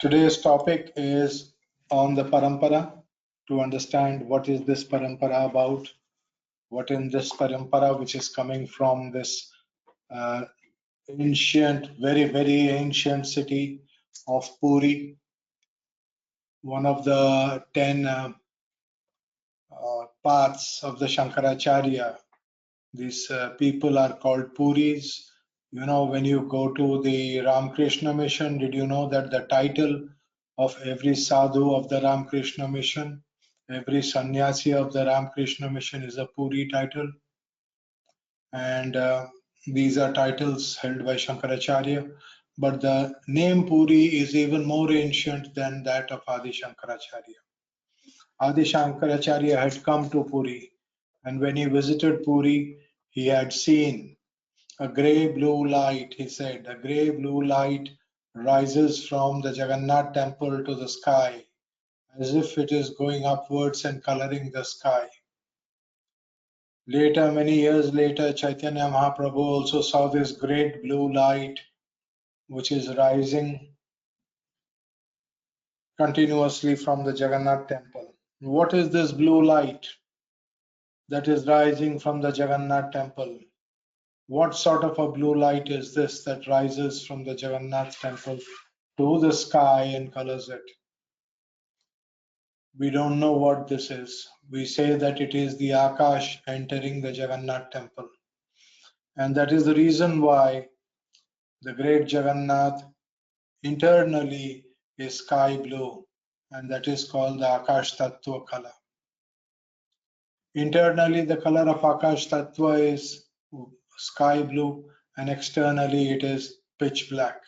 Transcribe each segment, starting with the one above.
Today's topic is on the parampara. To understand what is this parampara about, what in this parampara which is coming from this ancient, very ancient city of Puri, one of the 10 paths of the Shankaracharya. These people are called Puris. You know, when you go to the Ramakrishna mission, did you know that the title of every sadhu of the Ramakrishna mission, every sannyasi of the Ramakrishna mission is a Puri title? And these are titles held by Shankaracharya. But the name Puri is even more ancient than that of Adi Shankaracharya. Adi Shankaracharya had come to Puri, and when he visited Puri, he had seen a grey blue light. He said, a grey blue light rises from the Jagannath temple to the sky, as if it is going upwards and coloring the sky. Later, many years later, Chaitanya Mahaprabhu also saw this great blue light which is rising continuously from the Jagannath temple. What is this blue light that is rising from the Jagannath temple? What sort of a blue light is this that rises from the Jagannath temple to the sky and colors it? We don't know what this is. We say that it is the Akash entering the Jagannath temple. And that is the reason why the great Jagannath internally is sky blue, and that is called the Akash Tattva color. Internally, the color of Akash Tattva is sky blue, and externally it is pitch black.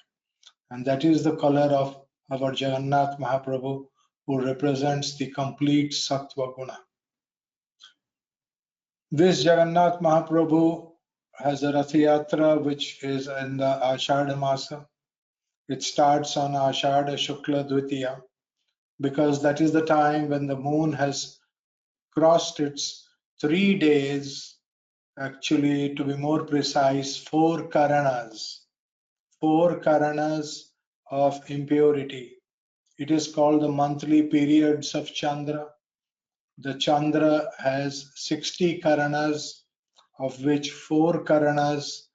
And that is the color of our Jagannath Mahaprabhu, who represents the complete Sattva Guna. This Jagannath Mahaprabhu has a Rath Yatra which is in the Ashadha Masa. It starts on Ashadha Shukla Dvitiya, because that is the time when the moon has crossed its 3 days, actually to be more precise, 4 karanas of impurity. It is called the monthly periods of Chandra. The Chandra has 60 karanas, of which 4 karanas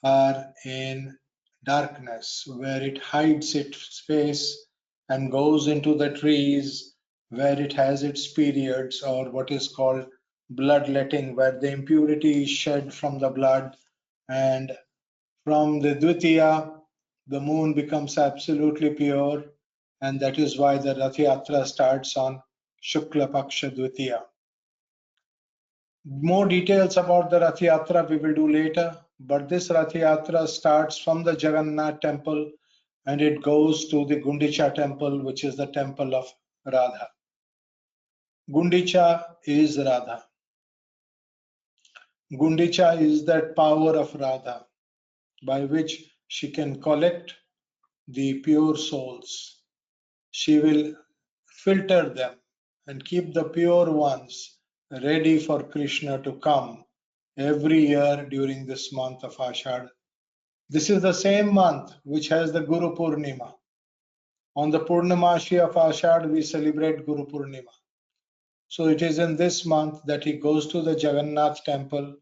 are in darkness, where it hides its face and goes into the trees, where it has its periods, or what is called bloodletting, where the impurity is shed from the blood, and from the Dvitiya, the moon becomes absolutely pure, and that is why the Rath Yatra starts on Shukla Paksha Dvitiya. More details about the Rath Yatra we will do later, but this Rath Yatra starts from the Jagannath temple and it goes to the Gundicha temple, which is the temple of Radha. Gundicha is Radha. Gundicha is that power of Radha by which she can collect the pure souls. She will filter them and keep the pure ones ready for Krishna to come every year during this month of Ashadha. This is the same month which has the Guru Purnima. On the Purnamashi of Ashadha, we celebrate Guru Purnima. So it is in this month that he goes to the Jagannath temple,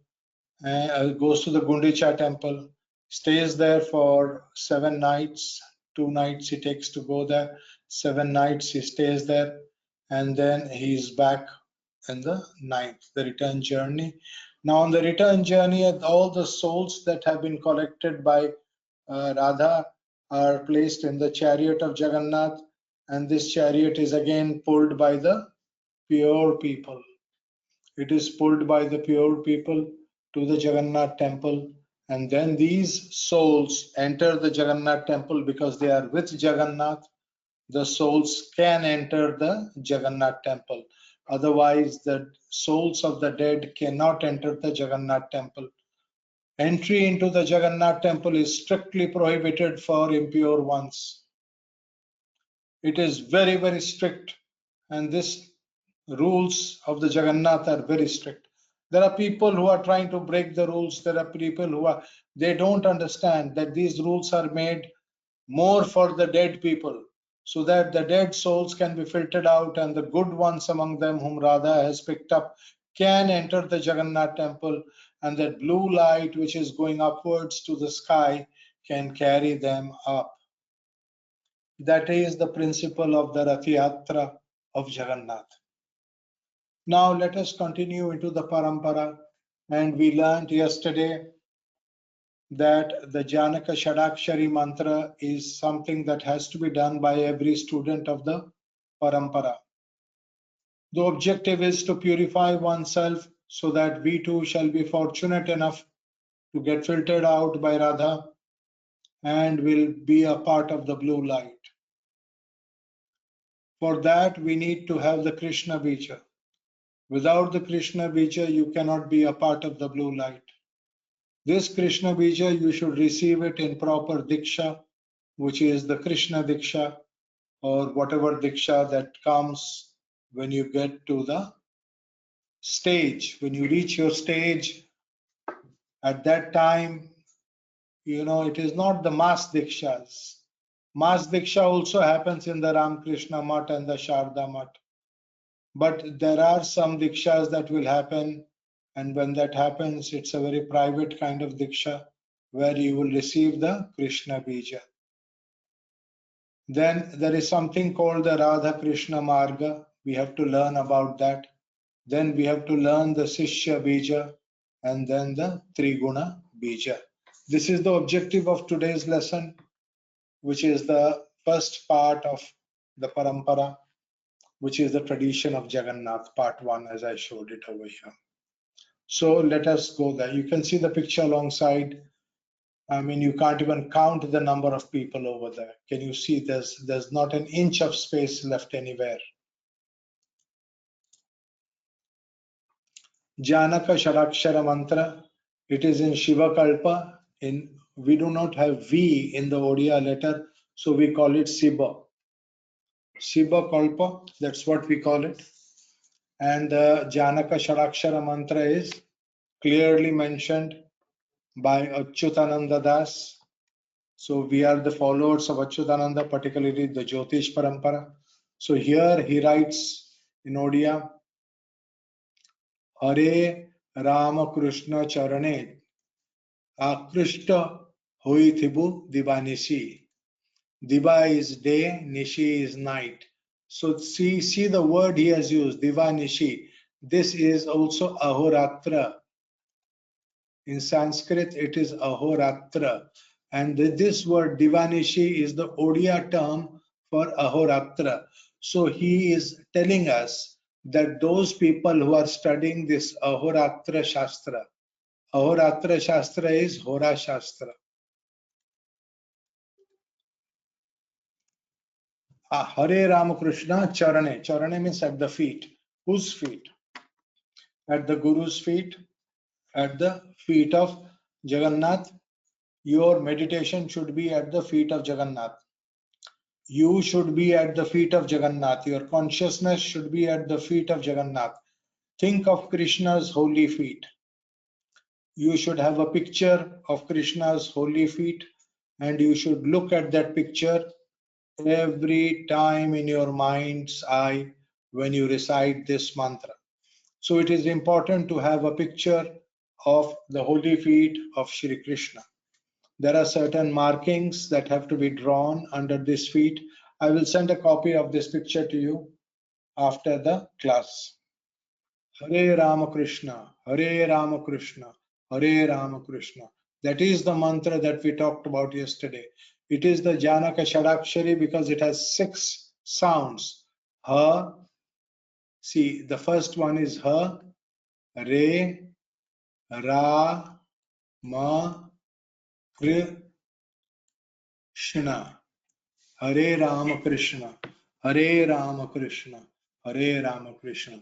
goes to the Gundicha temple, stays there for 7 nights. 2 nights he takes to go there, 7 nights he stays there, and then he's back in the 9th, the return journey. Now on the return journey, all the souls that have been collected by Radha are placed in the chariot of Jagannath, and this chariot is again pulled by the pure people. It is pulled by the pure people to the Jagannath temple, and then these souls enter the Jagannath temple because they are with Jagannath. The souls can enter the Jagannath temple. Otherwise, the souls of the dead cannot enter the Jagannath temple. Entry into the Jagannath temple is strictly prohibited for impure ones. It is very strict, and these rules of the Jagannath are very strict. There are people who are trying to break the rules. There are people who they don't understand that these rules are made more for the dead people. so that the dead souls can be filtered out and the good ones among them whom Radha has picked up can enter the Jagannath temple, and that blue light which is going upwards to the sky can carry them up. That is the principle of the Rath Yatra of Jagannath. Now let us continue into the parampara, and we learned yesterday that the Janaka sharakshari mantra is something that has to be done by every student of the parampara. The objective is to purify oneself so that we too shall be fortunate enough to get filtered out by Radha and will be a part of the blue light. For that we need to have the Krishna Bija. Without the Krishna Bija, you cannot be a part of the blue light. This Krishna Bija, you should receive it in proper Diksha, which is the Krishna Diksha, or whatever Diksha that comes when you get to the stage. When you reach your stage, at that time, it is not the mass Dikshas. Mass Diksha also happens in the Ramakrishna Math and the Sharda Math. But there are some Dikshas that will happen, and when that happens, it's a very private kind of Diksha where you will receive the Krishna Bija. Then there is something called the Radha Krishna Marga. We have to learn about that. Then we have to learn the Sishya Bija and then the Triguna Bija. This is the objective of today's lesson, which is the first part of the parampara, which is the tradition of Jagannath, part 1, as I showed it over here. So let us go there. You can see the picture alongside. I mean, you can't even count the number of people over there. Can you see there's not an inch of space left anywhere. Janaka Sharakshara Mantra. It is in Shiva Kalpa. We do not have V in the Oriya letter, so we call it Siba. Siba Kalpa, that's what we call it. And the Janaka Sharakshara Mantra is clearly mentioned by Achyutānanda Das. So we are the followers of Achyutānanda, particularly the Jyotish Parampara. So here he writes in Oriya, Hare Rama Krishna Charane Akrishta Hoi Thibu Divanishi. Diva is day, Nishi is night. So see the word he has used, Divanishi. This is also Ahoratra. In Sanskrit, it is Ahoratra. And this word Divanishi is the Oriya term for Ahoratra. So he is telling us that those people who are studying this Ahoratra Shastra is Hora Shastra. Hare Ramakrishna Charane. Charane means at the feet. Whose feet? At the Guru's feet, at the feet of Jagannath. Your meditation should be at the feet of Jagannath. You should be at the feet of Jagannath. Your consciousness should be at the feet of Jagannath. Think of Krishna's holy feet. You should have a picture of Krishna's holy feet, and you should look at that picture every time in your mind's eye when you recite this mantra. So it is important to have a picture of the holy feet of Shri Krishna. There are certain markings that have to be drawn under this feet. I will send a copy of this picture to you after the class. Hare Ramakrishna, Hare Ramakrishna, Hare Ramakrishna. That is the mantra that we talked about yesterday. It is the Janaka Sharakshari because it has 6 sounds. Ha, see, the first one is Ha, Re, Ra, Ma, Krishna. Hare Ramakrishna, Hare Ramakrishna, Hare Ramakrishna.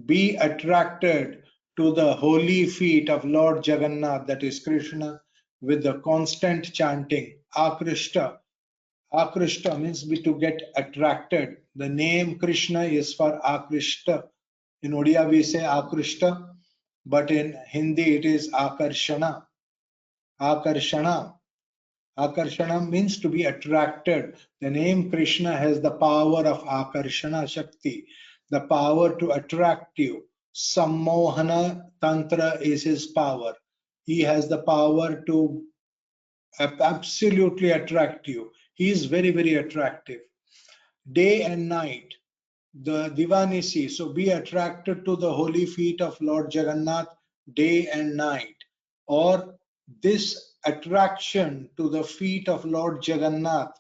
Be attracted to the holy feet of Lord Jagannath, that is Krishna, with the constant chanting. Akrishta. Akrishta means to get attracted. The name Krishna is for Akrishta. In Oriya we say Akrishta, but in Hindi it is Akarshana. Akarshana. Akarshana means to be attracted. The name Krishna has the power of Akarshana Shakti, the power to attract you. Sammohana Tantra is his power. He has the power to absolutely attract you. He is very, very attractive. Day and night, the Divanisi. So be attracted to the holy feet of Lord Jagannath day and night. Or this attraction to the feet of Lord Jagannath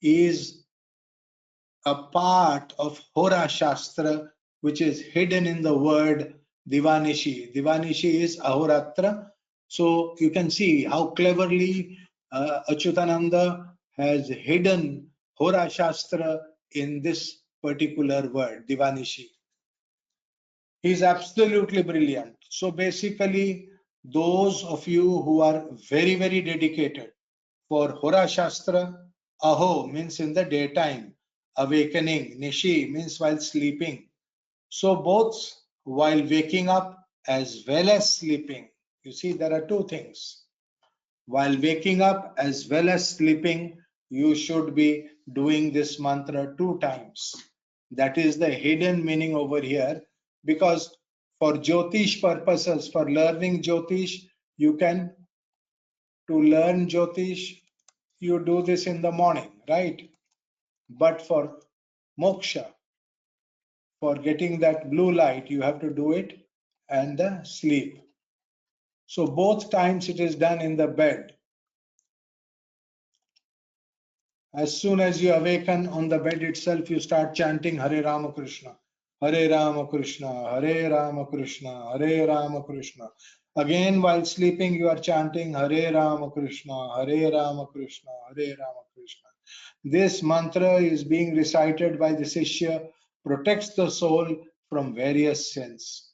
is a part of Hora Shastra, which is hidden in the word Divanishi. Divanishi is Ahoratra. So you can see how cleverly Achyutānanda has hidden Hora Shastra in this particular word, Divanishi. He is absolutely brilliant. So basically, those of you who are very, very dedicated for Hora Shastra, Aho means in the daytime, awakening, Nishi means while sleeping. So both while waking up as well as sleeping. You see, there are two things. While waking up as well as sleeping, you should be doing this mantra 2 times. That is the hidden meaning over here, because for Jyotish purposes, for learning Jyotish, you can, to learn Jyotish, you do this in the morning, right? But for moksha, for getting that blue light, you have to do it and sleep. So both times it is done in the bed. As soon as you awaken on the bed itself, you start chanting Hare Rama Krishna, Hare Rama Krishna, Hare Rama Krishna, Hare Rama Krishna. Again, while sleeping, you are chanting Hare Rama Krishna, Hare Rama Krishna, Hare Rama Krishna. This mantra is being recited by the Sishya, protects the soul from various sins.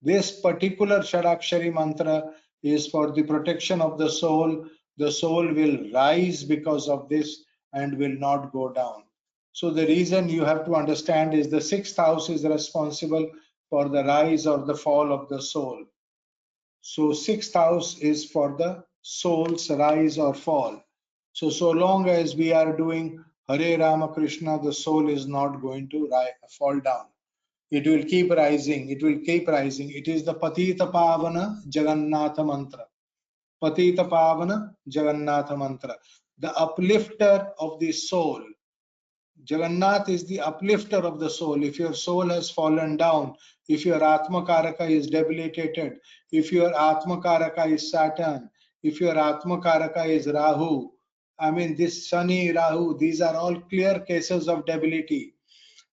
This particular sharakshari mantra is for the protection of the soul. The soul will rise because of this and will not go down. So the reason you have to understand is the 6th house is responsible for the rise or the fall of the soul. So 6th house is for the soul's rise or fall. So long as we are doing Hare Rama Krishna, the soul is not going to fall down. It will keep rising. It will keep rising. It is the Patita Pavana Jagannatha mantra. Patita Pavana Jagannatha mantra. The uplifter of the soul. Jagannath is the uplifter of the soul. If your soul has fallen down, if your Atma Karaka is debilitated, if your Atma Karaka is Saturn, if your Atma Karaka is Rahu, I mean this Shani, Rahu, these are all clear cases of debility.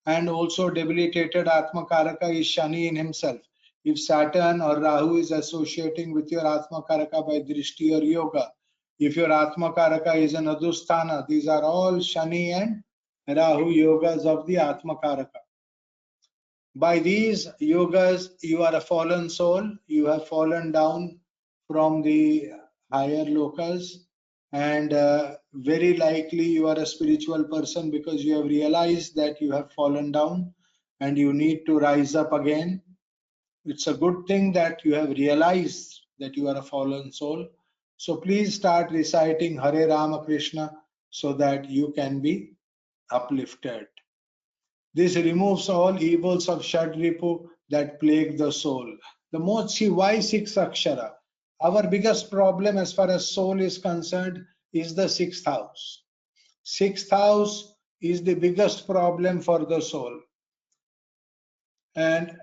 And also debilitated Atma Karaka is Shani in himself. If Saturn or Rahu is associating with your Atma Karaka by Drishti or Yoga, if your Atma Karaka is an Adusthana, these are all Shani and Rahu yogas of the Atma Karaka. By these yogas, you are a fallen soul. You have fallen down from the higher lokas, and very likely you are a spiritual person because you have realized that you have fallen down and you need to rise up again. It's a good thing that you have realized that you are a fallen soul. So please start reciting Hare Rama Krishna so that you can be uplifted. This removes all evils of Shadripu that plague the soul. The most, see, why 6 Akshara? Our biggest problem as far as soul is concerned is the 6th house. 6th house is the biggest problem for the soul. And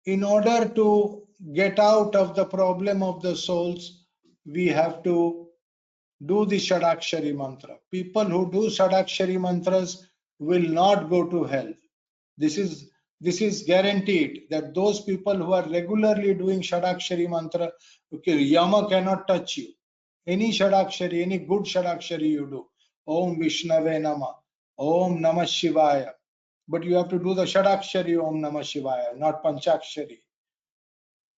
in order to get out of the problem of the souls, we have to do the sharakshari mantra. People who do sharakshari mantras will not go to hell. This is guaranteed, that those people who are regularly doing sharakshari mantra, okay, Yama cannot touch you. Any sharakshari, any good sharakshari you do, Om Vishnave Nama, Om Namah Shivaya, but you have to do the sharakshari Om Namah Shivaya, not Panchakshari.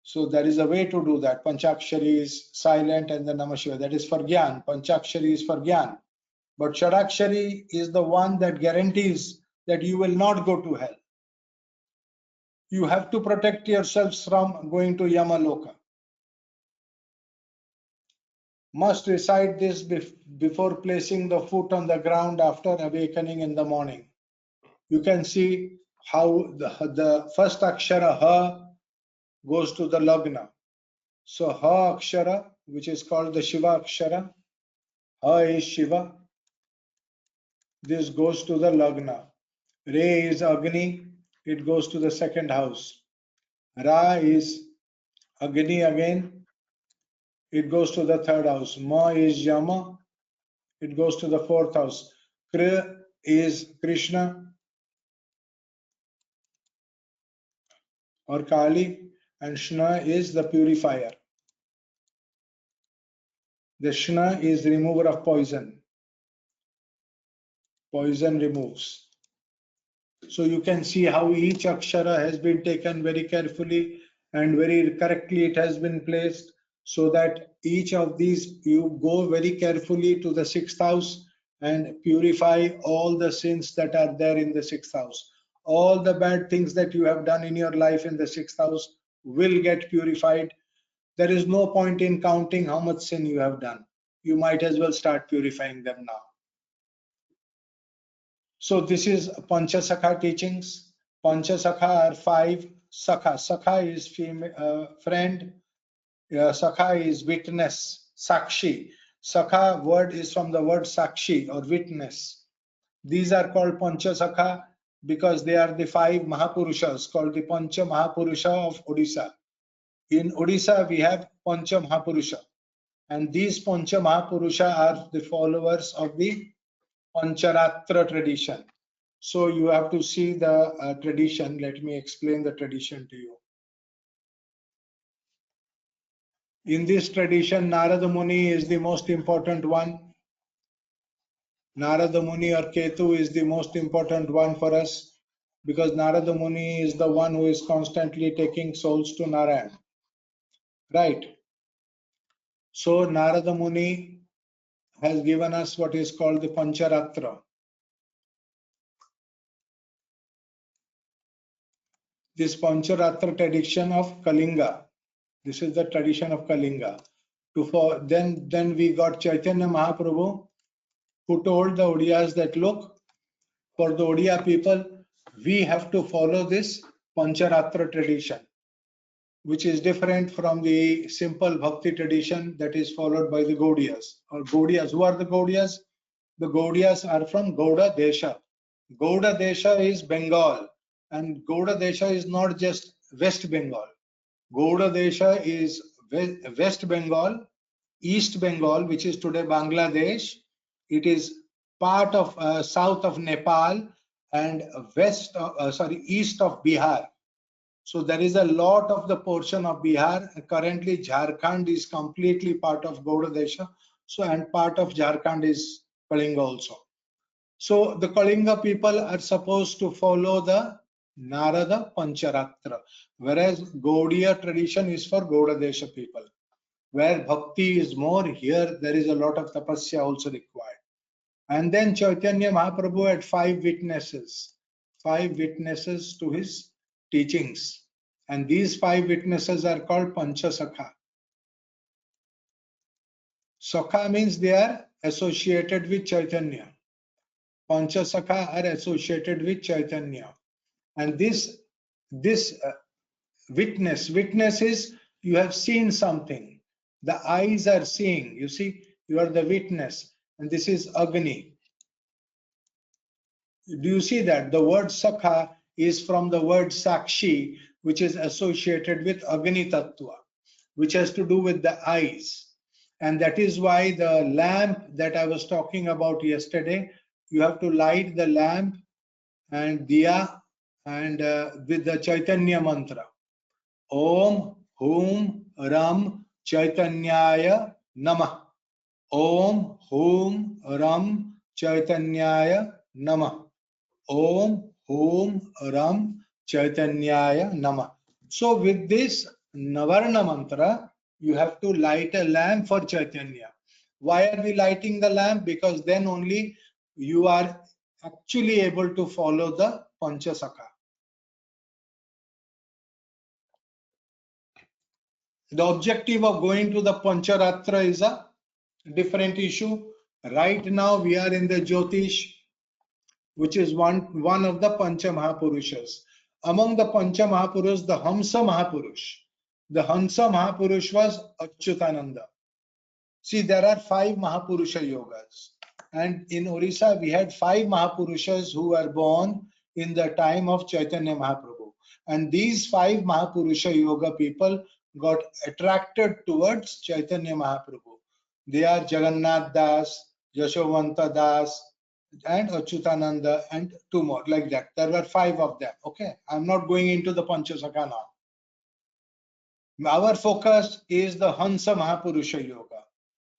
So there is a way to do that. Panchakshari is silent and the Namah Shivaya, that is for Gyan. Panchakshari is for Gyan. But sharakshari is the one that guarantees that you will not go to hell. You have to protect yourselves from going to Yamaloka. must recite this before placing the foot on the ground after awakening in the morning. You can see how the first akshara ha goes to the lagna. So ha akshara, which is called the Shiva akshara, ha is Shiva. This goes to the lagna. Re is Agni, it goes to the second house. Ra is Agni again, it goes to the third house. Ma is Yama, it goes to the fourth house. Kri is Krishna or Kali, and Shna is the purifier. The Shna is the remover of poison. Poison removes. So you can see how each akshara has been taken very carefully and very correctly it has been placed, so that each of these you go very carefully to the sixth house and purify all the sins that are there in the sixth house. All the bad things that you have done in your life in the sixth house will get purified. There is no point in counting how much sin you have done. You might as well start purifying them now. So this is Panchasakhaa teachings. Panchasakhaa are 5 Sakha. Sakha is female, friend. Sakha is witness, Sakshi. Sakha word is from the word Sakshi or witness. These are called Panchasakhaa because they are the 5 Mahapurushas called the Pancha Mahapurusha of Odisha. In Odisha we have Pancha Mahapurusha, and these Pancha Mahapurusha are the followers of the Pancharatra tradition. So you have to see the tradition. Let me explain the tradition to you. In this tradition, Narada Muni is the most important one. Narada Muni or Ketu is the most important one for us, because Narada Muni is the one who is constantly taking souls to Narayan. Right. So Narada Muni has given us what is called the Pancharatra. This Pancharatra tradition of Kalinga. This is the tradition of Kalinga. Then we got Chaitanya Mahaprabhu, who told the Odiyas that, look, for the Oriya people, we have to follow this Pancharatra tradition, which is different from the simple bhakti tradition that is followed by the Gaudiyas. Or Gaudiyas, who are the Gaudiyas? The Gaudiyas are from Gauda Desha. Gauda Desha is Bengal, and Gauda Desha is not just West Bengal. Gauda Desha is West Bengal, East Bengal, which is today Bangladesh. It is part of south of Nepal and east of Bihar. So there is a lot of the portion of Bihar. Currently, Jharkhand is completely part of Gauda Desha. So, and part of Jharkhand is Kalinga also. So the Kalinga people are supposed to follow the Narada Pancharatra, whereas Gaudiya tradition is for Gauda Desha people. Where bhakti is more, here there is a lot of tapasya also required. And then Chaitanya Mahaprabhu had 5 witnesses to his teachings. And these 5 witnesses are called Panchasakhaa. Sakha means they are associated with Chaitanya. Panchasakhaa are associated with Chaitanya. And this witness is you have seen something. The eyes are seeing. You see, you are the witness. And this is Agni. Do you see that? The word Sakha is from the word Sakshi, which is associated with Agni Tattva, which has to do with the eyes. And that is why the lamp that I was talking about yesterday, you have to light the lamp and diya and with the Chaitanya mantra. Om Hum Ram Chaitanyaya Namah. Om Hum Ram Chaitanyaya Namah. Om Hum Ram Chaitanyaya Namah. So with this Navarna mantra, you have to light a lamp for Chaitanya. Why are we lighting the lamp? Because then only you are actually able to follow the Panchasakhaa. The objective of going to the Pancharatra is a different issue. Right now we are in the Jyotish, which is one of the Pancha Mahapurushas. Among the Pancha Mahapurushas, the Hamsa Mahapurush. The Hamsa Mahapurush was Achyutānanda. See, there are 5 Mahapurusha yogas. And in Orissa, we had 5 Mahapurushas who were born in the time of Chaitanya Mahaprabhu. And these 5 Mahapurusha yoga people got attracted towards Chaitanya Mahaprabhu. They are Jagannath Das, Yashovanta Das, and Achyutānanda, and 2 more, like that. There were 5 of them. Okay, I'm not going into the Panchasakhaa now. Our focus is the Hansa Mahapurusha yoga.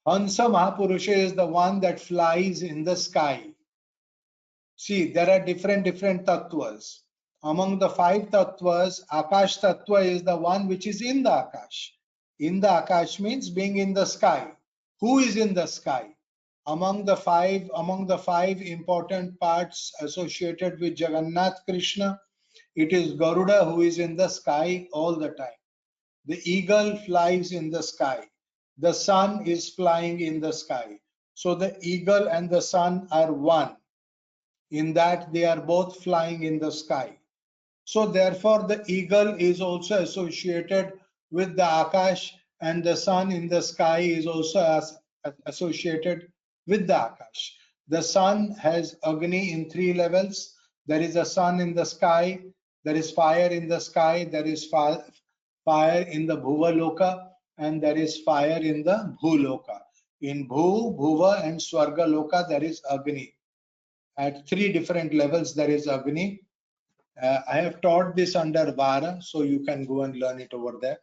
Hansa Mahapurusha is the one that flies in the sky. See, there are different tattvas. Among the 5 tattvas, Akash tattva is the one which is in the Akash. In the Akash means being in the sky. Who is in the sky? Among the five important parts associated with Jagannath Krishna, it is Garuda who is in the sky all the time. The eagle flies in the sky. The sun is flying in the sky. So the eagle and the sun are one, in that they are both flying in the sky. So therefore the eagle is also associated with the Akash, and the sun in the sky is also associated with the Akash. The sun has Agni in 3 levels. There is a sun in the sky, there is fire in the sky, there is fire in the Bhuva Loka, and there is fire in the Bhuloka. In Bhuva and Swarga Loka there is Agni. At 3 different levels there is Agni. I have taught this under Vara, so you can go and learn it over there.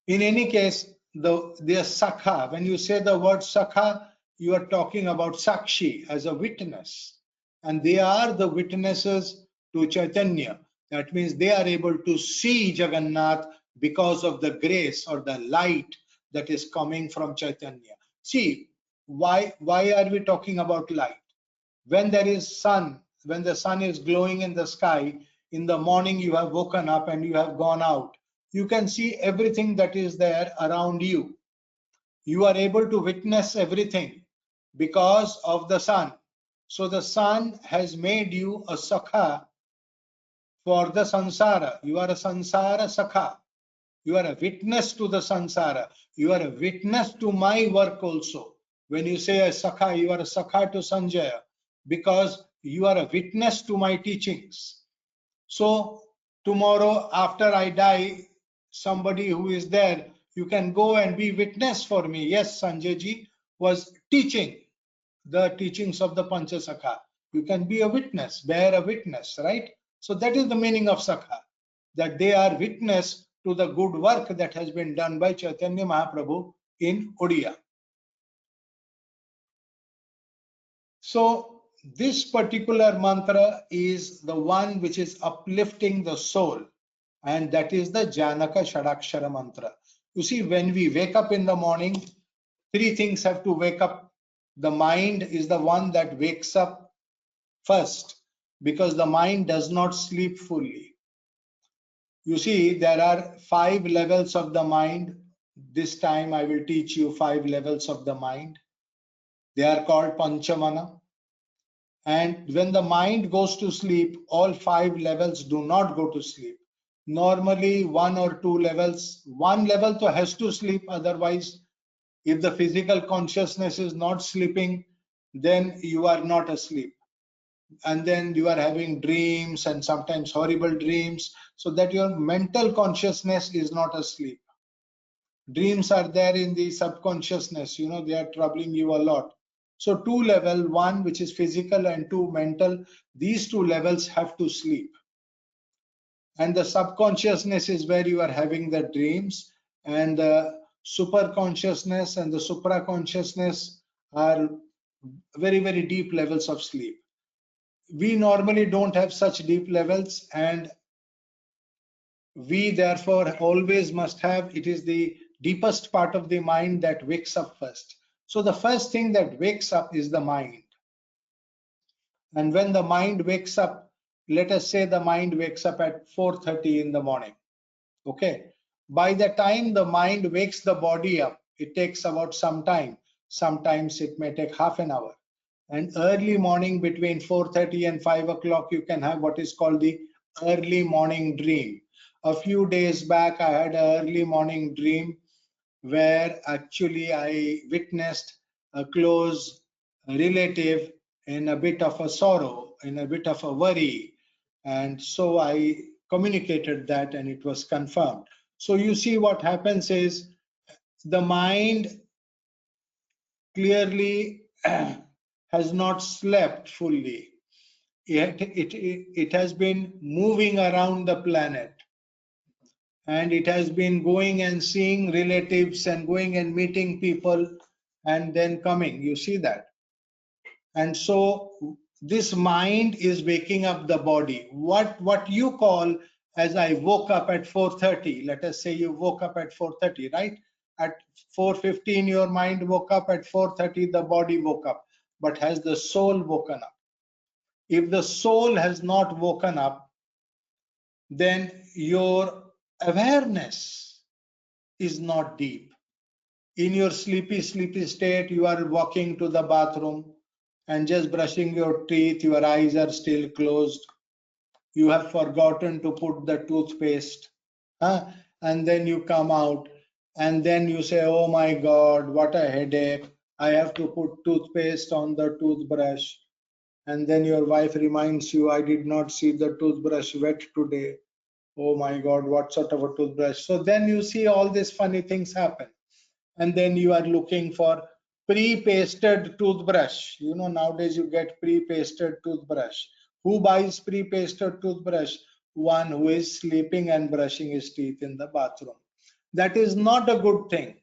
In any case, the Sakha, when you say the word Sakha, you are talking about Sakshi as a witness. And they are the witnesses to Chaitanya. That means they are able to see Jagannath because of the grace or the light that is coming from Chaitanya. See, why are we talking about light? When there is sun, when the sun is glowing in the sky, in the morning you have woken up and you have gone out, you can see everything that is there around you. You are able to witness everything because of the sun. So the sun has made you a sakha for the sansara. You are a sansara sakha. You are a witness to the sansara. You are a witness to my work also. When you say a sakha, you are a sakha to Sanjay, because you are a witness to my teachings. So tomorrow after I die, somebody who is there, you can go and be witness for me. Yes, Sanjay ji was teaching the teachings of the Panchasakhaa. You can be a witness, bear a witness, right? So that is the meaning of Sakha, that they are witness to the good work that has been done by Chaitanya Mahaprabhu in Oriya. So this particular mantra is the one which is uplifting the soul, and that is the Janaka sharakshari mantra. You see, when we wake up in the morning, 3 things have to wake up. The mind is the one that wakes up first, because the mind does not sleep fully. You see, there are 5 levels of the mind. This time I will teach you 5 levels of the mind. They are called Panchamana. And when the mind goes to sleep, all 5 levels do not go to sleep. Normally 1 or 2 levels, 1 level to has to sleep. Otherwise, if the physical consciousness is not sleeping, then you are not asleep. And then you are having dreams, and sometimes horrible dreams, so that your mental consciousness is not asleep. Dreams are there in the subconsciousness, you know, they are troubling you a lot. So 2 level, 1 which is physical and 2 mental, these 2 levels have to sleep. And the subconsciousness is where you are having the dreams, and the super consciousness and the supra consciousness are very, very deep levels of sleep. We normally don't have such deep levels, and we therefore always must have, it is the deepest part of the mind that wakes up first. So the first thing that wakes up is the mind. And when the mind wakes up, let us say the mind wakes up at 4:30 in the morning. Okay. By the time the mind wakes the body up, It takes about some time. Sometimes it may take half an hour. And early morning between 4:30 and 5 o'clock, you can have what is called the early morning dream. A few days back, I had an early morning dream where actually I witnessed a close relative in a bit of a sorrow, in a bit of a worry. And so I communicated that and it was confirmed. So you see, what happens is the mind clearly has not slept fully. It has been moving around the planet, and it has been going and seeing relatives and going and meeting people and then coming. You see that? And so this mind is waking up the body. What you call as I woke up at 4:30, let us say you woke up at 4:30, right? At 4:15 your mind woke up, at 4:30 the body woke up. But has the soul woken up? If the soul has not woken up, then your awareness is not deep. In your sleepy state, you are walking to the bathroom and just brushing your teeth, your eyes are still closed. You have forgotten to put the toothpaste. Huh? And then you come out and then you say, oh my God, what a headache. I have to put toothpaste on the toothbrush. And then your wife reminds you, I did not see the toothbrush wet today. Oh my God, what sort of a toothbrush? So then you see all these funny things happen. And then you are looking for pre-pasted toothbrush. You know, nowadays you get pre-pasted toothbrush. Who buys pre-pasted toothbrush? One who is sleeping and brushing his teeth in the bathroom. That is not a good thing.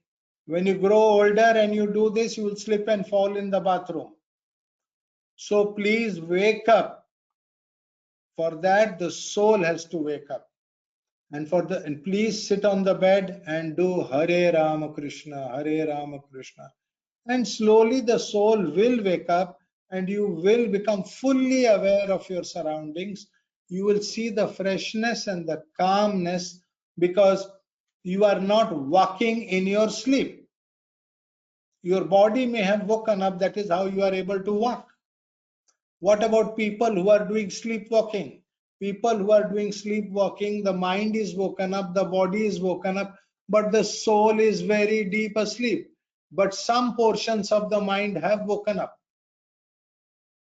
When you grow older and you do this, you will slip and fall in the bathroom. So please wake up. For that, the soul has to wake up. And please sit on the bed and do Hare Rama Krishna, Hare Rama Krishna. And slowly the soul will wake up and you will become fully aware of your surroundings. You will see the freshness and the calmness because you are not walking in your sleep. Your body may have woken up, that is how you are able to walk. What about people who are doing sleepwalking? People who are doing sleepwalking, the mind is woken up, the body is woken up, but the soul is very deep asleep. But some portions of the mind have woken up.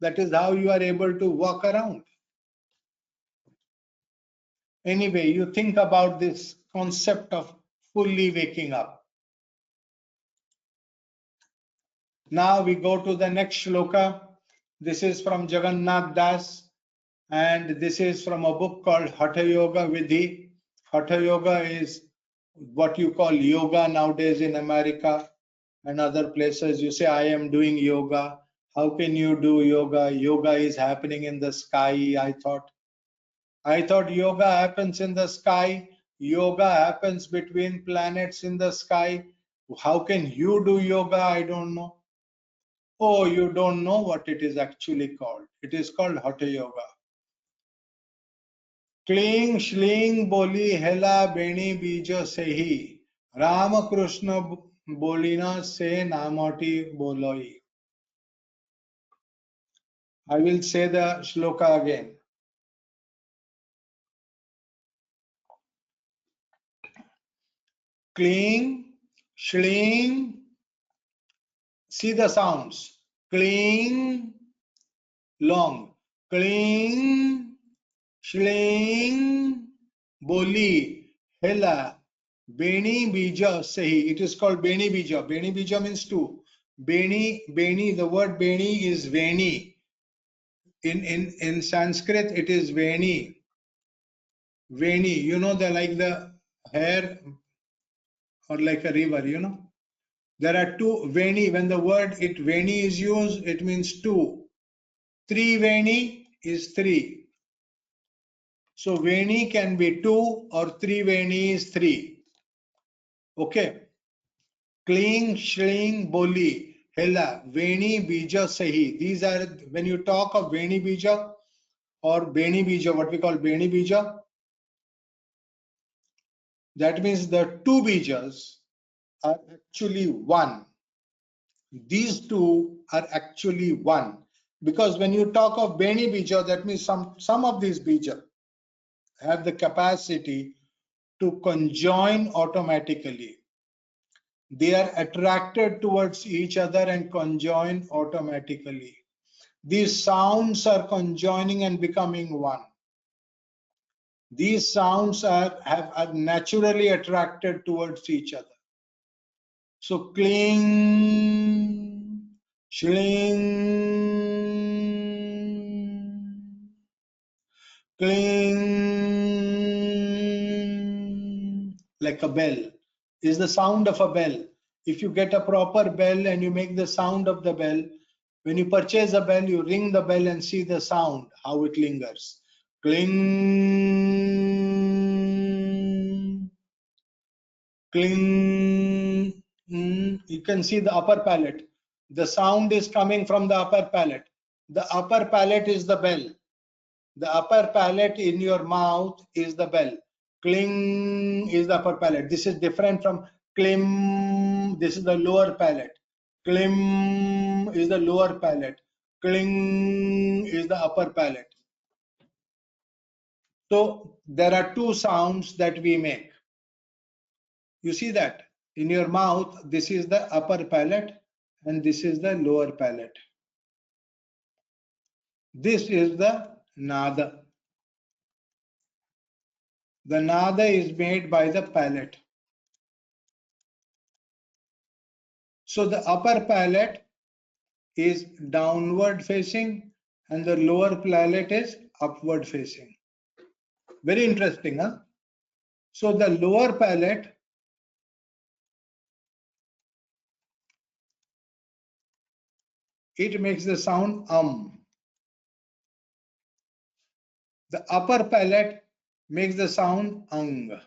That is how you are able to walk around. Anyway, you think about this concept of fully waking up. Now we go to the next shloka. This is from Jagannath Das. And this is from a book called Hatha Yoga Vidhi. Hatha Yoga is what you call yoga nowadays in America and other places. You say, I am doing yoga. How can you do yoga? Yoga is happening in the sky. I thought yoga happens in the sky. Yoga happens between planets in the sky. How can you do yoga? I don't know. Oh, you don't know what it is actually called. It is called Hatha Yoga. क्लीं श्लीं बोली हेला बेणी बीज से ही राम कृष्ण बोलिना से नामोटी बोलोई. I will say the shloka again. Cling, shling, see the sounds. Cling, long. Cling, shling, boli, hela, beni bija sahi. It is called beni bija. Beni bija means two. Beni, the word beni is veni. In Sanskrit, it is veni. Veni, you know, like the hair or like a river, you know. There are two veni. When the word veni is used, it means two. Three veni is three. So veni can be two or three veni is three. Okay. Cling, shling, boli, hela, veni, bija, sahi. These are, when you talk of veni bija or beni bija, what we call beni bija, that means the two bijas are actually one. These two are actually one. Because when you talk of Beni Bija, that means some of these Bija have the capacity to conjoin automatically. They are attracted towards each other and conjoin automatically. These sounds are conjoining and becoming one. These sounds are naturally attracted towards each other. So cling, shling, cling, like a bell is the sound of a bell. If you get a proper bell and you make the sound of the bell, when you purchase a bell, you ring the bell and see the sound, how it lingers. Cling, cling. You can see the upper palate. The sound is coming from the upper palate. The upper palate is the bell. The upper palate in your mouth is the bell. Cling is the upper palate. This is different from clim. This is the lower palate. Clim is the lower palate. Cling is the upper palate. So there are two sounds that we make. You see that in your mouth, this is the upper palate and this is the lower palate. This is the nada. The nada is made by the palate. So the upper palate is downward facing and the lower palate is upward facing. Very interesting, huh? So the lower palate it makes the sound The upper palate makes the sound ang.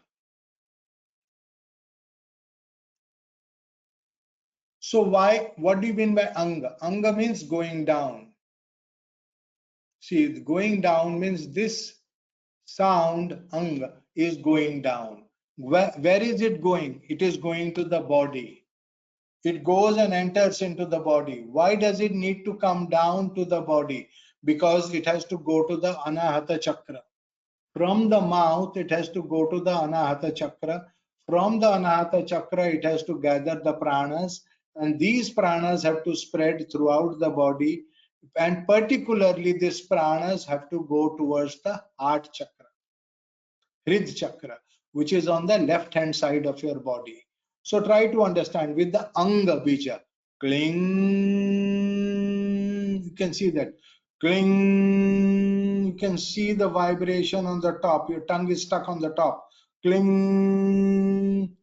So what do you mean by anga? Anga means going down. See, going down means this sound anga is going down. Where is it going? It is going to the body. It goes and enters into the body. Why does it need to come down to the body? Because it has to go to the anahata chakra. From the mouth, it has to go to the anahata chakra. From the anahata chakra, it has to gather the pranas, and these pranas have to spread throughout the body, and particularly these pranas have to go towards the heart chakra, Hrid chakra, which is on the left hand side of your body. So try to understand with the anga bija, cling, you can see that, cling, you can see the vibration on the top, your tongue is stuck on the top, cling,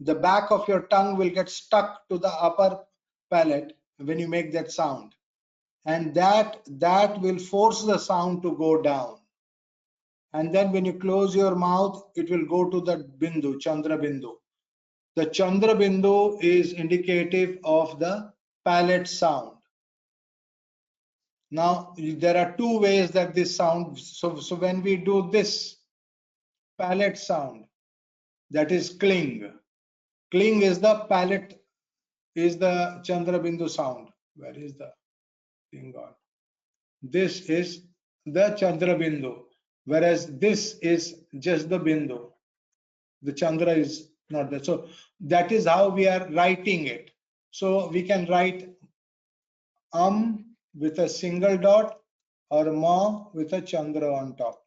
the back of your tongue will get stuck to the upper palate when you make that sound, and that will force the sound to go down. And then when you close your mouth, it will go to the bindu, Chandra bindu. The Chandra bindu is indicative of the palate sound. Now, there are two ways that this sound, so when we do this palate sound, that is cling. Cling is the palate, is the Chandra bindu sound. Where is the thing gone? This is the Chandra bindu, whereas this is just the bindu. The Chandra is not there. So that is how we are writing it. So we can write with a single dot or ma with a Chandra on top.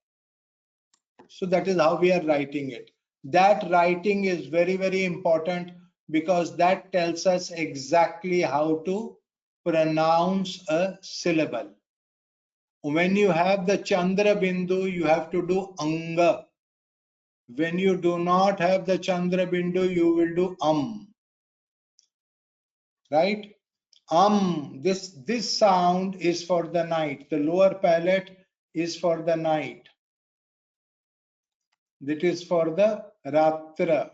So that is how we are writing it. That writing is very, very important because that tells us exactly how to pronounce a syllable. When you have the Chandra bindu, you have to do anga. When you do not have the Chandra bindu, you will do right? This sound is for the night. The lower palate is for the night. That is for the ratra.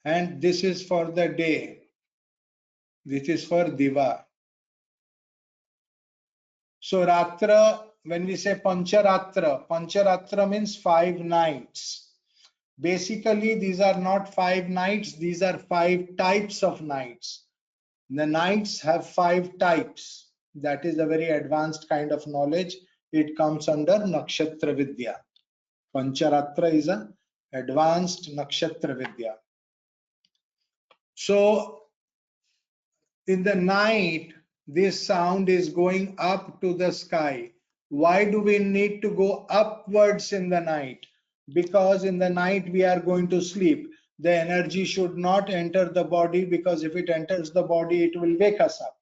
And this is for the day. This is for diva. So ratra, when we say pancharatra, pancharatra means 5 nights. Basically, these are not 5 nights, these are 5 types of nights. The nights have 5 types. That is a very advanced kind of knowledge. It comes under Nakshatra Vidya. Pancharatra is a advanced Nakshatra Vidya. So in the night, this sound is going up to the sky. Why do we need to go upwards in the night? Because in the night we are going to sleep. The energy should not enter the body, because if it enters the body, it will wake us up.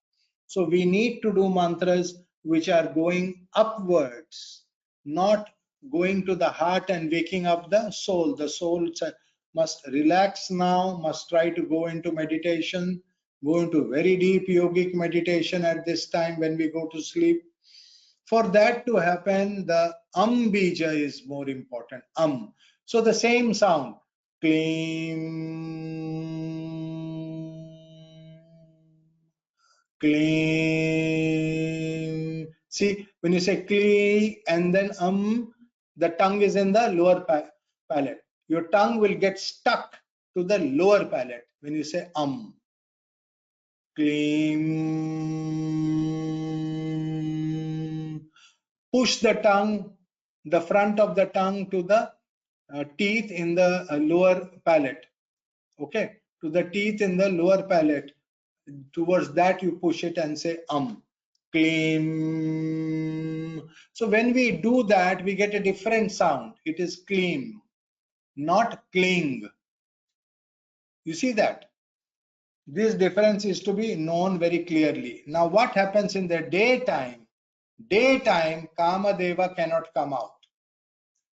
So we need to do mantras which are going upwards, not going to the heart and waking up the soul. The soul must relax now, must try to go into meditation, go into very deep yogic meditation at this time when we go to sleep. For that to happen, the Bija is more important. So the same sound. Clean. See, when you say clean and then the tongue is in the lower palate. Your tongue will get stuck to the lower palate when you say Clean. Push the tongue, the front of the tongue to the teeth in the lower palate. Okay, to the teeth in the lower palate. Towards that you push it and say Clean. So when we do that, we get a different sound. It is clean, not cling. You see that? This difference is to be known very clearly. Now what happens in the daytime? Daytime, Kamadeva cannot come out.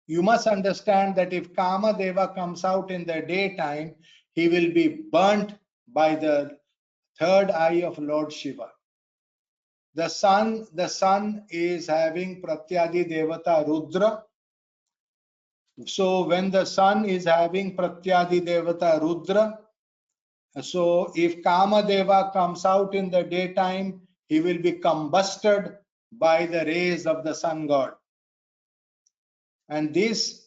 You must understand that if Kamadeva comes out in the daytime, he will be burnt by the third eye of Lord Shiva. The sun is having Pratyadi Devata Rudra. So when the sun is having Pratyadi Devata Rudra, so if Kamadeva comes out in the daytime, he will be combusted by the rays of the sun god. And this,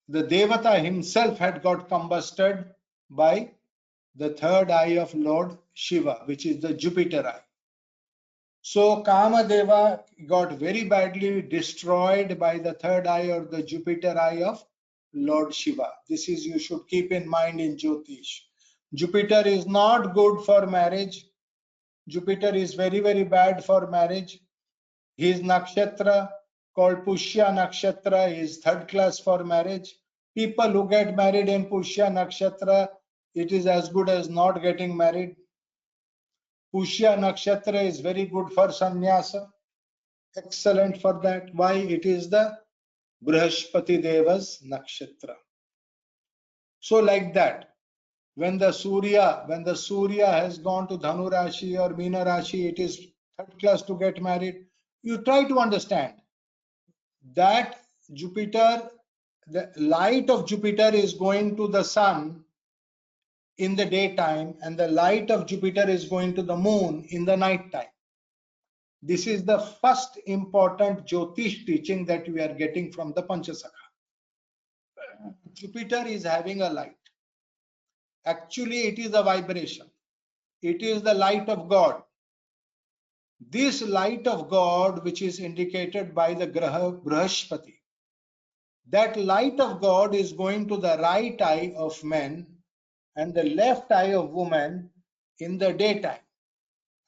the Devata himself had got combusted by the third eye of Lord Shiva, which is the Jupiter eye. So Kamadeva got very badly destroyed by the third eye or the Jupiter eye of Lord Shiva. This is, you should keep in mind in Jyotish. Jupiter is not good for marriage. Jupiter is very, very bad for marriage. His nakshatra called Pushya nakshatra is third class for marriage. People who get married in Pushya nakshatra, it is as good as not getting married. Pushya nakshatra is very good for sannyasa. Excellent for that. Why? It is the Brihaspati Deva's nakshatra. So like that, when the Surya has gone to Dhanu Rashi or Meena Rashi, it is third class to get married. You try to understand that Jupiter, the light of Jupiter is going to the sun in the daytime, and the light of Jupiter is going to the moon in the night time. This is the first important Jyotish teaching that we are getting from the Panchasakhaa. Jupiter is having a light. Actually, it is a vibration. It is the light of God. This light of God, which is indicated by the Graha Brihaspati, that light of God is going to the right eye of men and the left eye of woman in the daytime.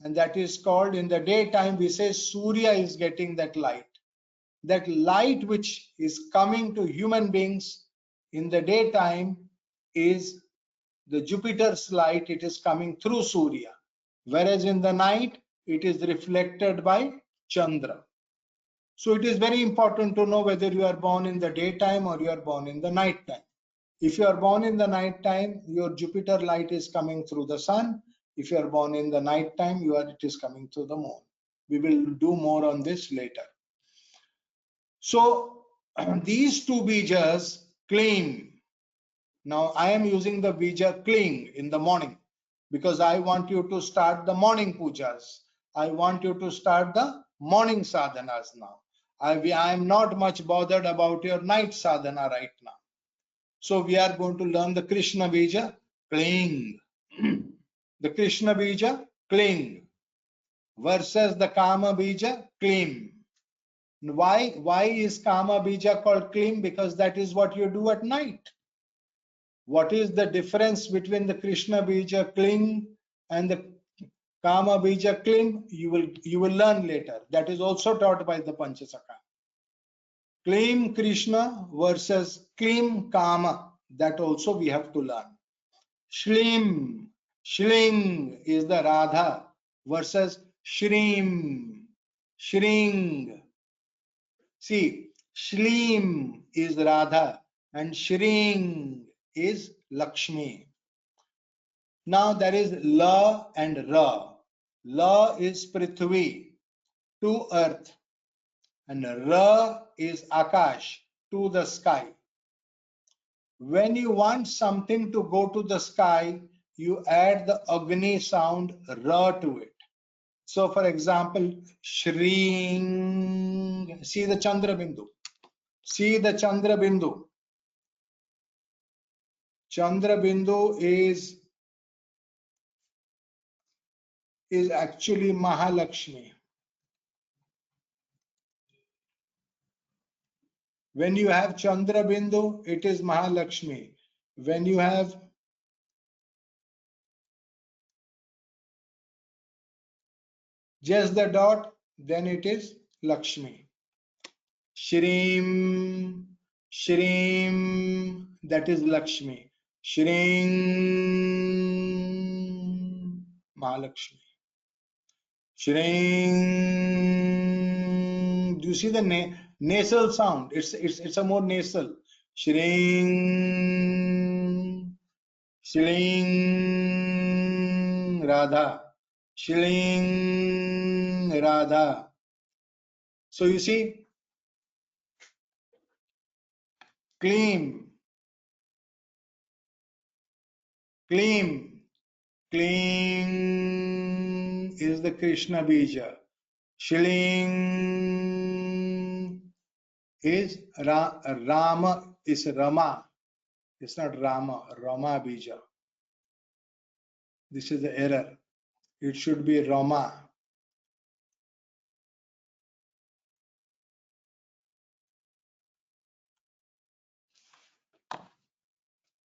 And that is called, in the daytime, we say Surya is getting that light. That light which is coming to human beings in the daytime is the Jupiter's light. It is coming through Surya. Whereas in the night, it is reflected by Chandra. So it is very important to know whether you are born in the daytime or you are born in the night time. If you are born in the night time, your Jupiter light is coming through the sun. If you are born in the night time, it is coming through the moon. We will do more on this later. So these two bijas claim. Now I am using the bija cling in the morning because I want you to start the morning pujas. I want you to start the morning sadhanas now. I am not much bothered about your night sadhana right now. So we are going to learn the Krishna Bija, cling. The Krishna Bija, cling, versus the Kama Bija, clim. Why is Kama Bija called clim? Because that is what you do at night. What is the difference between the Krishna Bija, cling, and the Kama Bija, clim? You will learn later. That is also taught by the Panchasakhaa. Clim Krishna versus clim Kama. That also we have to learn. Shlim, Shling is the Radha versus Shrim, Shring. See, Shlim is Radha and Shring is Lakshmi. Now there is La and Ra. La is Prithvi, to earth, and Ra is Akash, to the sky. When you want something to go to the sky, you add the Agni sound Ra to it. So for example, Shring, see the Chandra Bindu. See the Chandra Bindu. Chandra Bindu is actually Mahalakshmi. When you have Chandra Bindu, it is Mahalakshmi. When you have just the dot, then it is Lakshmi. Shrim, Shrim, that is Lakshmi. Shring, Mahalakshmi. Shring. Do you see the nasal sound? It's a more nasal. Shring, Shling, Radha. Shling, Radha. So you see, clean, clean, clean is the Krishna Bija. Shling is Rama, is Rama. It's not Rama, Rama Bija. This is the error. It should be Rama.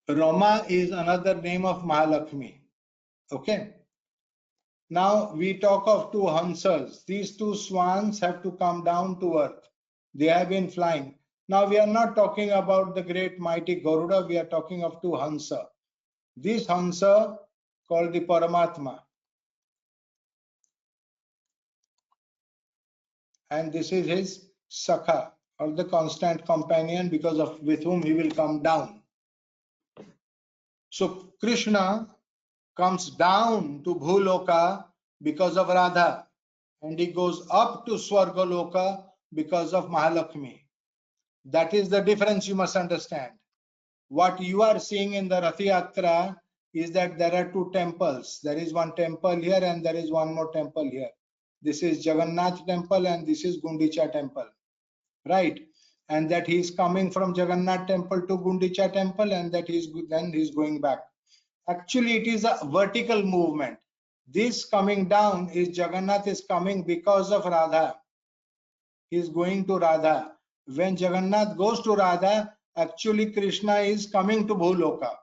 Rama is another name of Mahalakshmi. Okay. Now we talk of two Hansas. These two swans have to come down to earth. They have been flying. Now we are not talking about the great mighty Garuda. We are talking of two Hansa. This Hansa called the Paramatma. And this is his Sakha, or the constant companion, because of with whom he will come down. So Krishna comes down to Bhuloka because of Radha, and he goes up to Swargaloka because of Mahalakshmi. That is the difference you must understand. What you are seeing in the Rath Yatra is that there are two temples. There is one temple here and there is one more temple here. This is Jagannath temple and this is Gundicha temple, right? And that he is coming from Jagannath temple to Gundicha temple, and that then he's going back. Actually, it is a vertical movement. This coming down is Jagannath is coming because of Radha. He is going to Radha. When Jagannath goes to Radha, actually Krishna is coming to Bhuloka.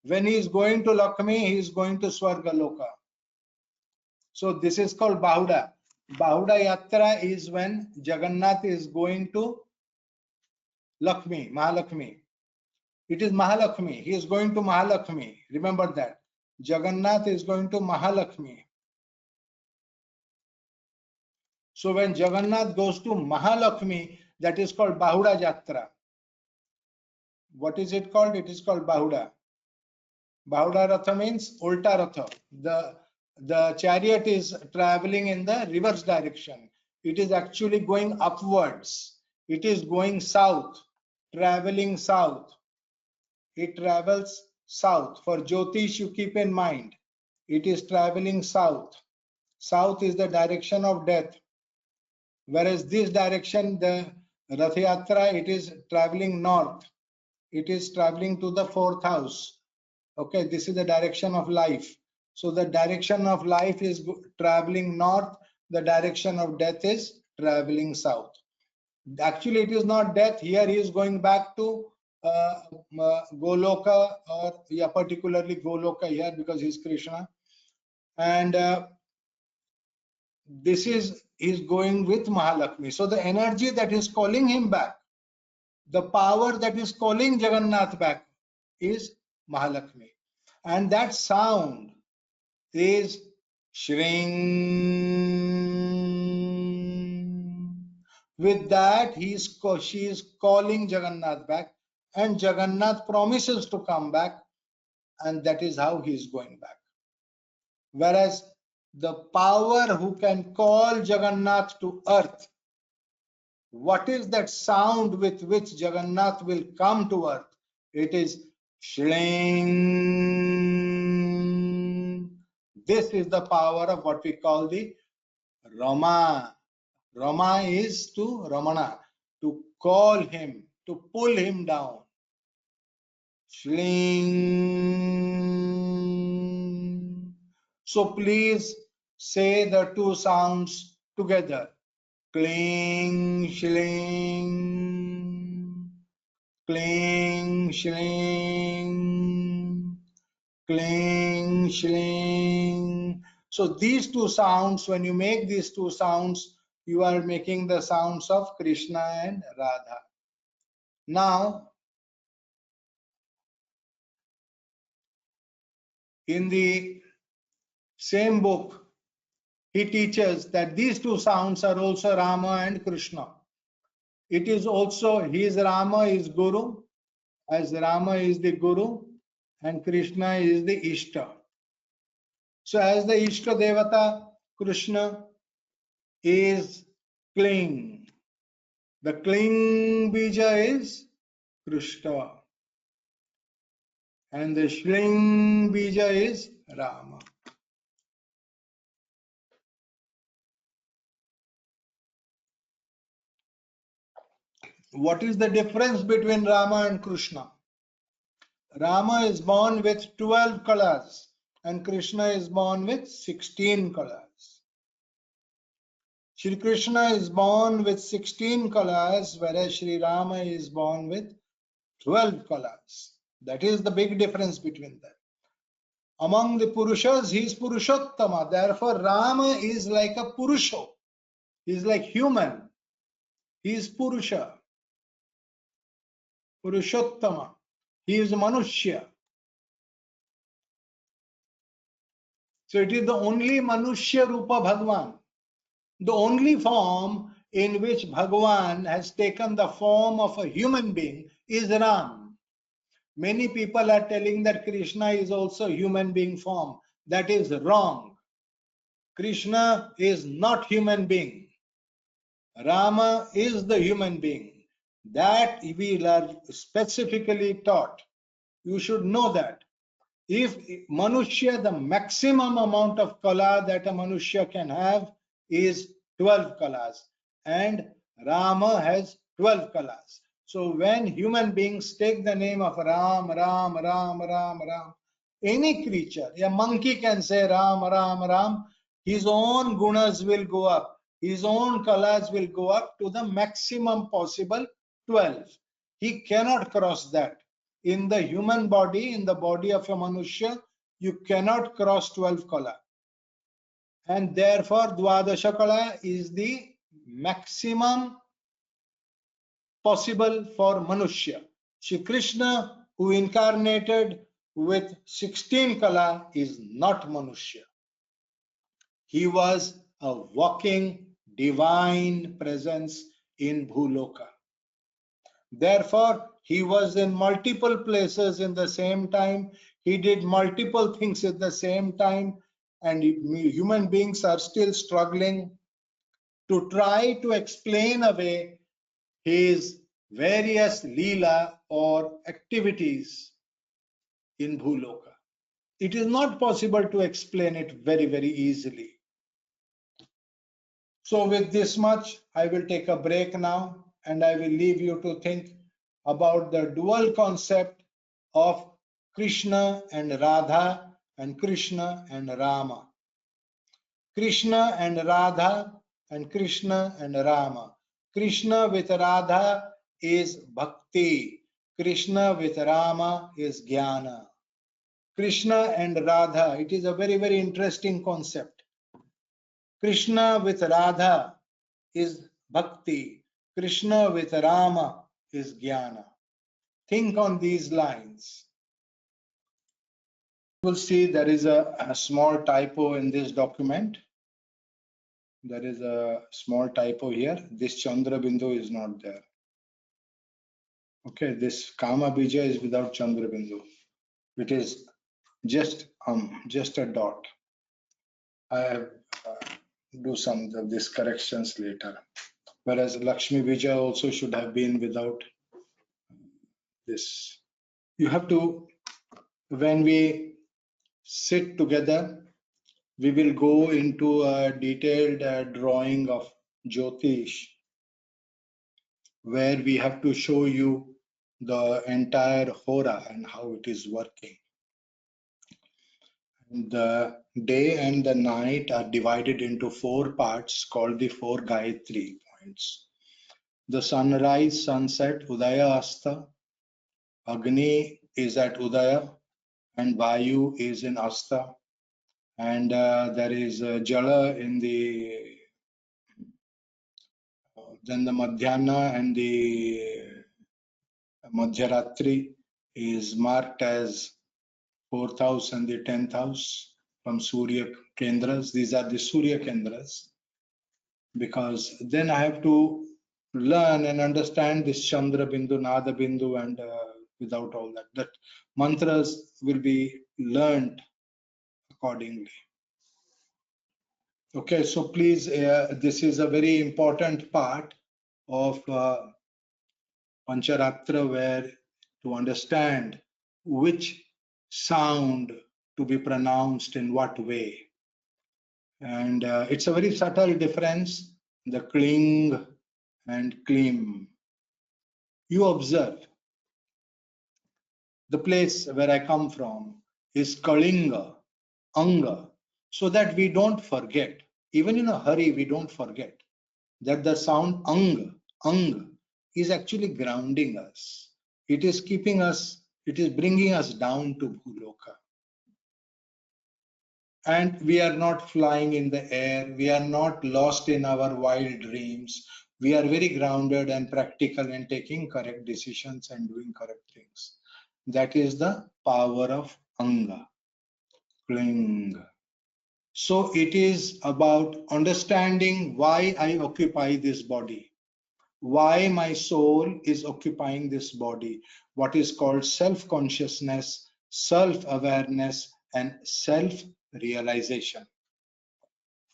When he is going to Lakshmi, he is going to Swargaloka. So this is called Bahuda. Bahuda Yatra is when Jagannath is going to Lakshmi, Mahalakshmi. It is Mahalakshmi. He is going to Mahalakshmi. Remember that. Jagannath is going to Mahalakshmi. So when Jagannath goes to Mahalakshmi, that is called Bahuda Yatra. What is it called? It is called Bahuda. Bahuda Ratha means Ulta Ratha. The chariot is traveling in the reverse direction. It is actually going upwards. It is going south, traveling south. It travels south. For Jyotish, you keep in mind, it is traveling south. South is the direction of death. Whereas this direction, the Rath Yatra, it is traveling north. it is traveling to the 4th house. Okay, this is the direction of life. So the direction of life is traveling north, the direction of death is traveling south. Actually, it is not death. Here he is going back to Goloka, or yeah, particularly Goloka here because he is Krishna. And this is going with Mahalakshmi. So the energy that is calling him back, the power that is calling Jagannath back is Mahalakshmi. And that sound is Shring. With that, she is calling Jagannath back, and Jagannath promises to come back, and that is how he is going back. Whereas the power who can call Jagannath to earth, what is that sound with which Jagannath will come to earth? It is Shling. This is the power of what we call the Rama. Rama is to Ramana, to call him, to pull him down. Shling. So please say the two sounds together. Kling, shling. Kling, shling. Kling, shling. So these two sounds, when you make these two sounds, you are making the sounds of Krishna and Radha. Now, in the same book, he teaches that these two sounds are also Rama and Krishna. It is also his Rama is Guru, as Rama is the Guru and Krishna is the Ishta. So as the Ishta Devata, Krishna is Kling. The Kling Bija is Krishna. And the Shling Bija is Rama. What is the difference between Rama and Krishna? Rama is born with 12 colors and Krishna is born with 16 colors. Shri Krishna is born with 16 colors, whereas Shri Rama is born with 12 colors. That is the big difference between them. Among the Purushas, he is Purushottama. Therefore, Rama is like a Purusha. He is like human. He is Purusha. Purushottama. He is Manushya. So it is the only Manushya Rupa Bhagwan. The only form in which Bhagwan has taken the form of a human being is Ram. Many people are telling that Krishna is also human being form. That is wrong. Krishna is not human being. Rama is the human being. That we are specifically taught. You should know that. If Manushya, the maximum amount of kala that a Manushya can have is 12 kalas, and Rama has 12 kalas. So when human beings take the name of Ram, Ram, Ram, Ram, Ram, any creature, a monkey can say Ram, Ram, Ram, his own gunas will go up, his own kalas will go up to the maximum possible 12. He cannot cross that. In the human body, in the body of a Manushya, you cannot cross 12 kala. And therefore, Dwadasha kala is the maximum possible for Manushya. Shri Krishna, who incarnated with 16 kala, is not Manushya. He was a walking divine presence in Bhuloka. Therefore, he was in multiple places in the same time. He did multiple things at the same time. And human beings are still struggling to try to explain away his various Leela or activities in Bhuloka. It is not possible to explain it very, very easily. So with this much, I will take a break now and I will leave you to think about the dual concept of Krishna and Radha and Krishna and Rama. Krishna and Radha and Krishna and Rama. Krishna with Radha is bhakti. Krishna with Rama is jnana. Krishna and Radha, it is a very, very interesting concept. Krishna with Radha is bhakti. Krishna with Rama is jnana. Think on these lines. You will see there is a small typo in this document. There is a small typo here. This Chandra Bindu is not there. Okay, this Kama Bija is without Chandra Bindu. It is just a dot. I have do some of these corrections later. Whereas Lakshmi Bija also should have been without this. You have to, when we sit together, we will go into a detailed drawing of Jyotish, where we have to show you the entire Hora and how it is working. The day and the night are divided into 4 parts called the 4 Gayatri points. The sunrise, sunset, Udaya, Asta, Agni is at Udaya and Vayu is in Asta, and there is Jala in the then the Madhyana and the Madhyaratri is marked as 4th house and the 10th house from Surya Kendras. These are the Surya Kendras, because then I have to learn and understand this Chandra Bindu, Nada Bindu, and without all that mantras will be learned accordingly. Okay, so please, this is a very important part of Pancharatra, where to understand which sound to be pronounced in what way. And it's a very subtle difference, the kling and klim. You observe, the place where I come from is Kalinga, Anga, so that we don't forget, even in a hurry, we don't forget that the sound ang is actually grounding us. It is keeping us, it is bringing us down to Bhuloka. And we are not flying in the air, we are not lost in our wild dreams. We are very grounded and practical and taking correct decisions and doing correct things. That is the power of Anga, Kling. So it is about understanding why I occupy this body, why my soul is occupying this body, what is called self-consciousness, self-awareness, and self-realization.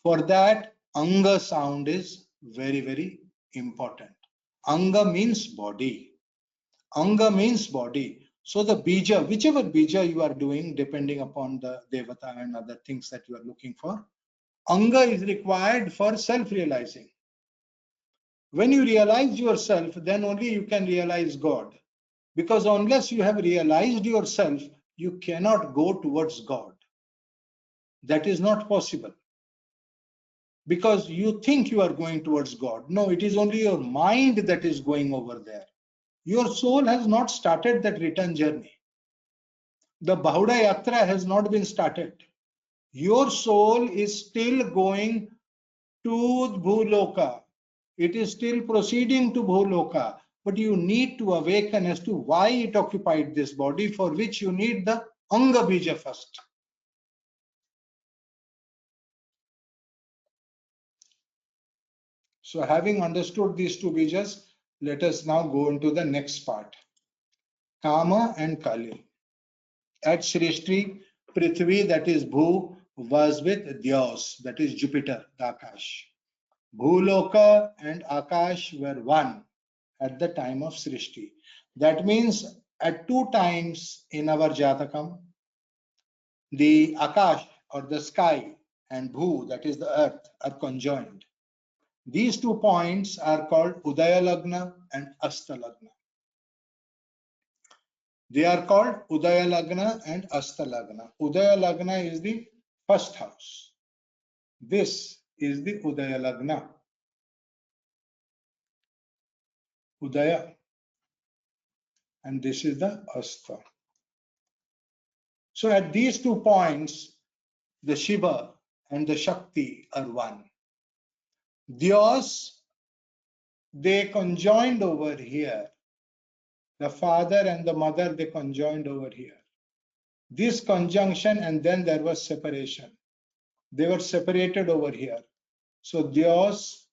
For that, Anga sound is very, very important. Anga means body. Anga means body. So the Bija, whichever Bija you are doing, depending upon the Devata and other things that you are looking for, Anga is required for self-realizing. When you realize yourself, then only you can realize God. Because unless you have realized yourself, you cannot go towards God. That is not possible. Because you think you are going towards God. No, it is only your mind that is going over there. Your soul has not started that return journey. The Bahuda Yatra has not been started. Your soul is still going to Bhuloka. It is still proceeding to Bhuloka. But you need to awaken as to why it occupied this body, for which you need the Anga Bija first. So having understood these 2 Bijas, let us now go into the next part. Kama and Kali. At Srishti, Prithvi, that is Bhu, was with Dyos, that is Jupiter, the Akash. Bhuloka and Akash were one at the time of Srishti. That means at 2 times in our Jatakam, the Akash or the sky and Bhu, that is the earth, are conjoined. These 2 points are called Udaya Lagna and Asta Lagna. They are called Udaya Lagna and Asta Lagna. Udaya Lagna is the first house. This is the Udaya Lagna. Udaya. And this is the Asta. So at these 2 points, the Shiva and the Shakti are one. Dios, they conjoined over here. The father and the mother, they conjoined over here. This conjunction, and then there was separation. They were separated over here. So Dios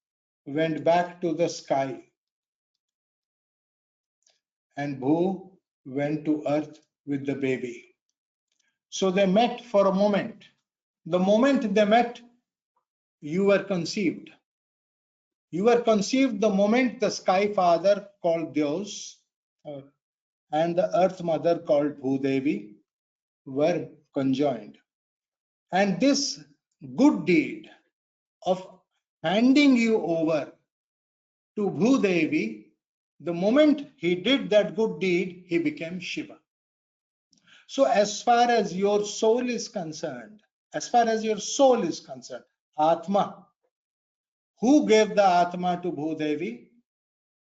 went back to the sky, and Bhu went to earth with the baby. So they met for a moment. The moment they met, you were conceived. You were conceived the moment the sky father called Dios and the earth mother called Bhudevi were conjoined. And this good deed of handing you over to Bhudevi, the moment he did that good deed, he became Shiva. So as far as your soul is concerned, Atma, who gave the Atma to Bhudevi?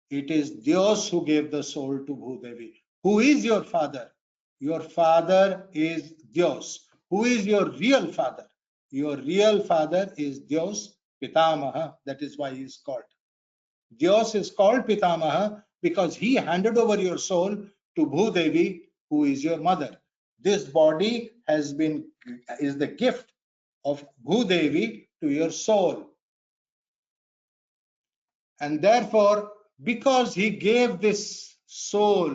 It is Dios who gave the soul to Bhudevi. Who is your father? Your father is Dios. Who is your real father? Your real father is Dios Pitamaha. That is why he is called. Dios is called Pitamaha because he handed over your soul to Bhudevi, who is your mother. This body is the gift of Bhudevi to your soul. And therefore, because he gave this soul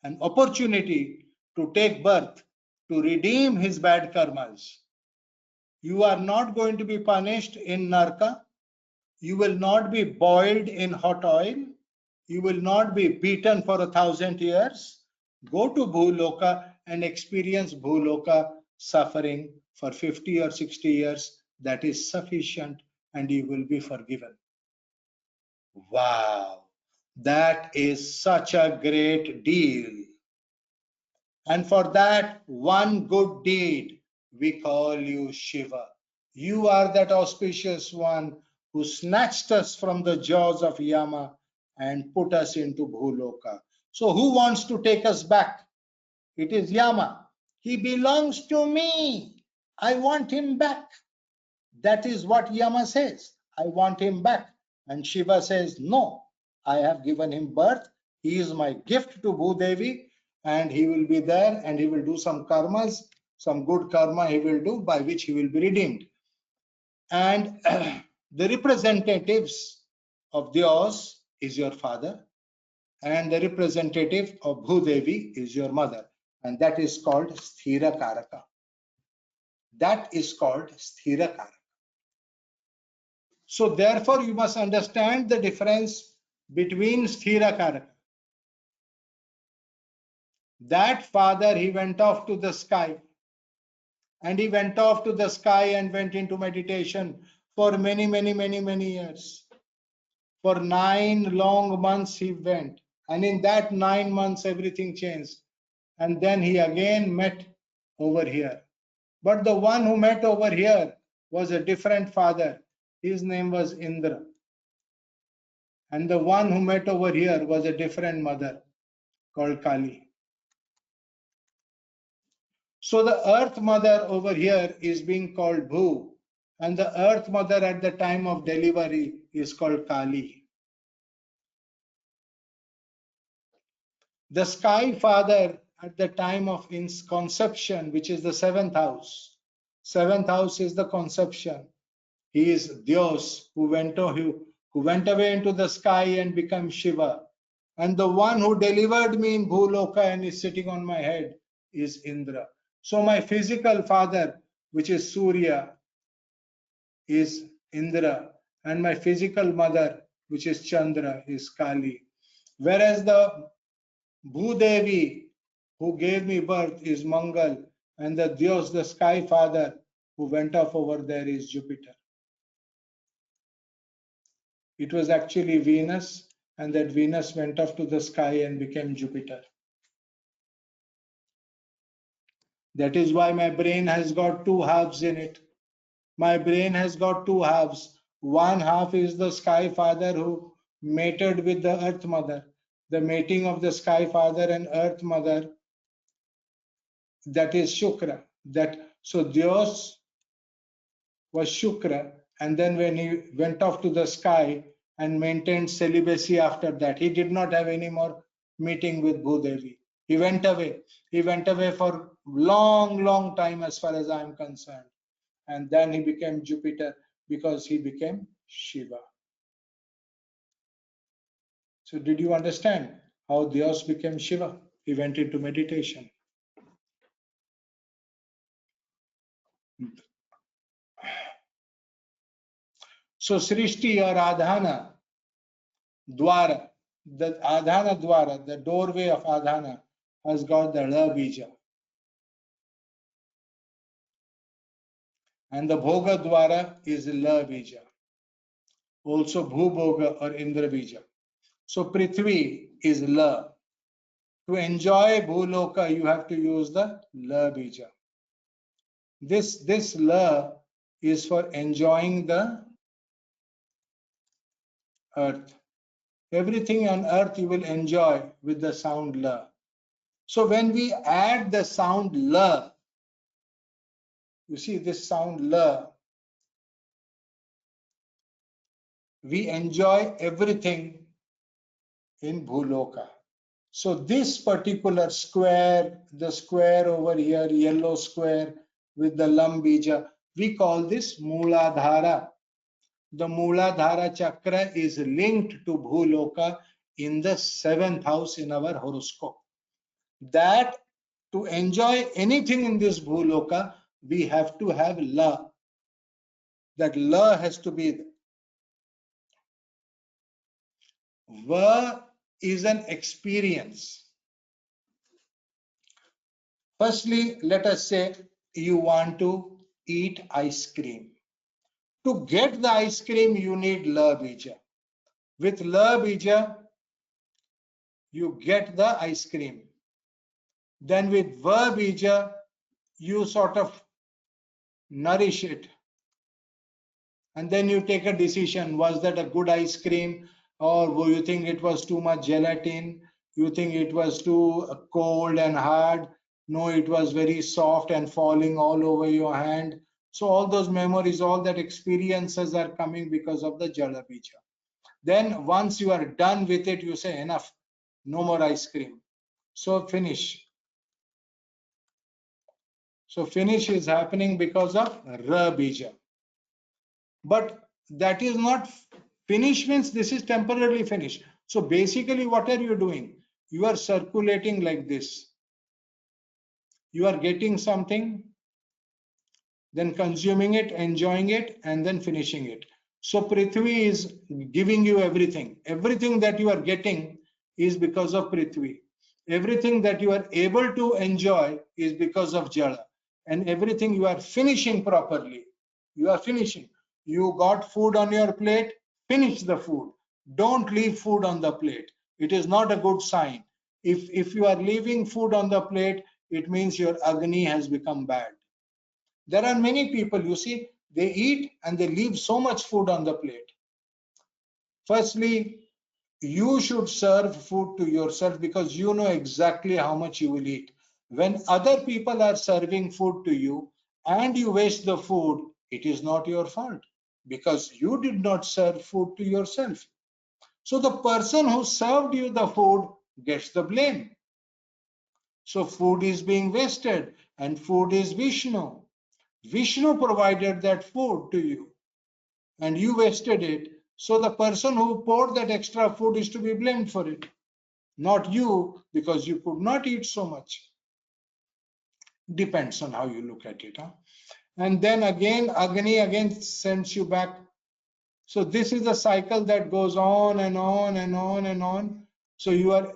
an opportunity to take birth, to redeem his bad karmas, you are not going to be punished in Narka. You will not be boiled in hot oil. You will not be beaten for 1,000 years. Go to Bhuloka and experience Bhuloka suffering for 50 or 60 years. That is sufficient, and you will be forgiven. Wow, that is such a great deal. And for that one good deed, we call you Shiva. You are that auspicious one who snatched us from the jaws of Yama and put us into Bhuloka. So who wants to take us back? It is Yama. He belongs to me. I want him back. That is what Yama says. I want him back. And Shiva says, no, I have given him birth. He is my gift to Bhudevi, and he will be there and he will do some karmas, some good karma he will do by which he will be redeemed. And the representatives of Dios is your father, and the representative of Bhudevi is your mother. And that is called Sthira Karaka. That is called Sthira Karaka. So therefore, you must understand the difference between Sthira Karaka. That father, he went off to the sky. And he went off to the sky and went into meditation for many years. For 9 long months he went. And in that 9 months, everything changed. And then he again met over here. But the one who met over here was a different father. His name was Indra. And the one who met over here was a different mother called Kali. So the earth mother over here is being called Bhu, and the earth mother at the time of delivery is called Kali. The sky father at the time of conception, which is the 7th house. 7th house is the conception. He is Dios who went away into the sky and became Shiva. And the one who delivered me in Bhuloka and is sitting on my head is Indra. So my physical father, which is Surya, is Indra, and my physical mother, which is Chandra, is Kali. Whereas the Bhudevi, who gave me birth, is Mangal, and the Dios, the sky father, who went off over there, is Jupiter. It was actually Venus, and that Venus went off to the sky and became Jupiter. That is why my brain has got two halves in it. My brain has got two halves. One half is the Sky Father who mated with the Earth Mother. The mating of the Sky Father and Earth Mother, that is Shukra. So Dios was Shukra, and then when he went off to the sky and maintained celibacy after that, he did not have any more meeting with Bhudevi. He went away. He went away for long time as far as I am concerned. And then he became Jupiter because he became Shiva. So did you understand how Dios became Shiva? He went into meditation. So Srishti or Adhana, Dwara, the Adhana Dwara, the doorway of Adhana, has got the La Bija. And the Bhoga Dwara is La Bija. Also Bhubhoga or Indra Bija. So Prithvi is La. To enjoy Bhuloka, you have to use the La Bija. This La is for enjoying the earth. Everything on earth you will enjoy with the sound La. So when we add the sound La, you see this sound La, we enjoy everything in Bhuloka. So this particular square, the square over here, yellow square with the Lam Bija, we call this Mooladhara. The Mooladhara chakra is linked to Bhuloka in the 7th house in our horoscope. That to enjoy anything in this Bhuloka, we have to have La. That La has to be there. Va is an experience. Firstly, let us say you want to eat ice cream. To get the ice cream, you need La Bija. With La Bija, you get the ice cream. Then with Va Bija, you sort of nourish it. And then you take a decision, was that a good ice cream? Or you think it was too much gelatin? You think it was too cold and hard? No, it was very soft and falling all over your hand. So all those memories, all that experiences are coming because of the Jala Bija. Then once you are done with it, you say enough, no more ice cream. So finish. So finish is happening because of Ra Bija. But that is not finish, means this is temporarily finished. So basically what are you doing? You are circulating like this. You are getting something, then consuming it, enjoying it, and then finishing it. So Prithvi is giving you everything. Everything that you are getting is because of Prithvi. Everything that you are able to enjoy is because of Jala. And everything you are finishing properly. You are finishing. You got food on your plate, finish the food. Don't leave food on the plate. It is not a good sign. If you are leaving food on the plate, it means your Agni has become bad. There are many people, you see, they eat and they leave so much food on the plate. Firstly, you should serve food to yourself because you know exactly how much you will eat. When other people are serving food to you and you waste the food, it is not your fault because you did not serve food to yourself. So the person who served you the food gets the blame. So food is being wasted and food is Vishnu. Vishnu provided that food to you and you wasted it. So the person who poured that extra food is to be blamed for it, not you, because you could not eat so much. Depends on how you look at it. And then again, Agni again sends you back. So this is a cycle that goes on and on and on and on. So you are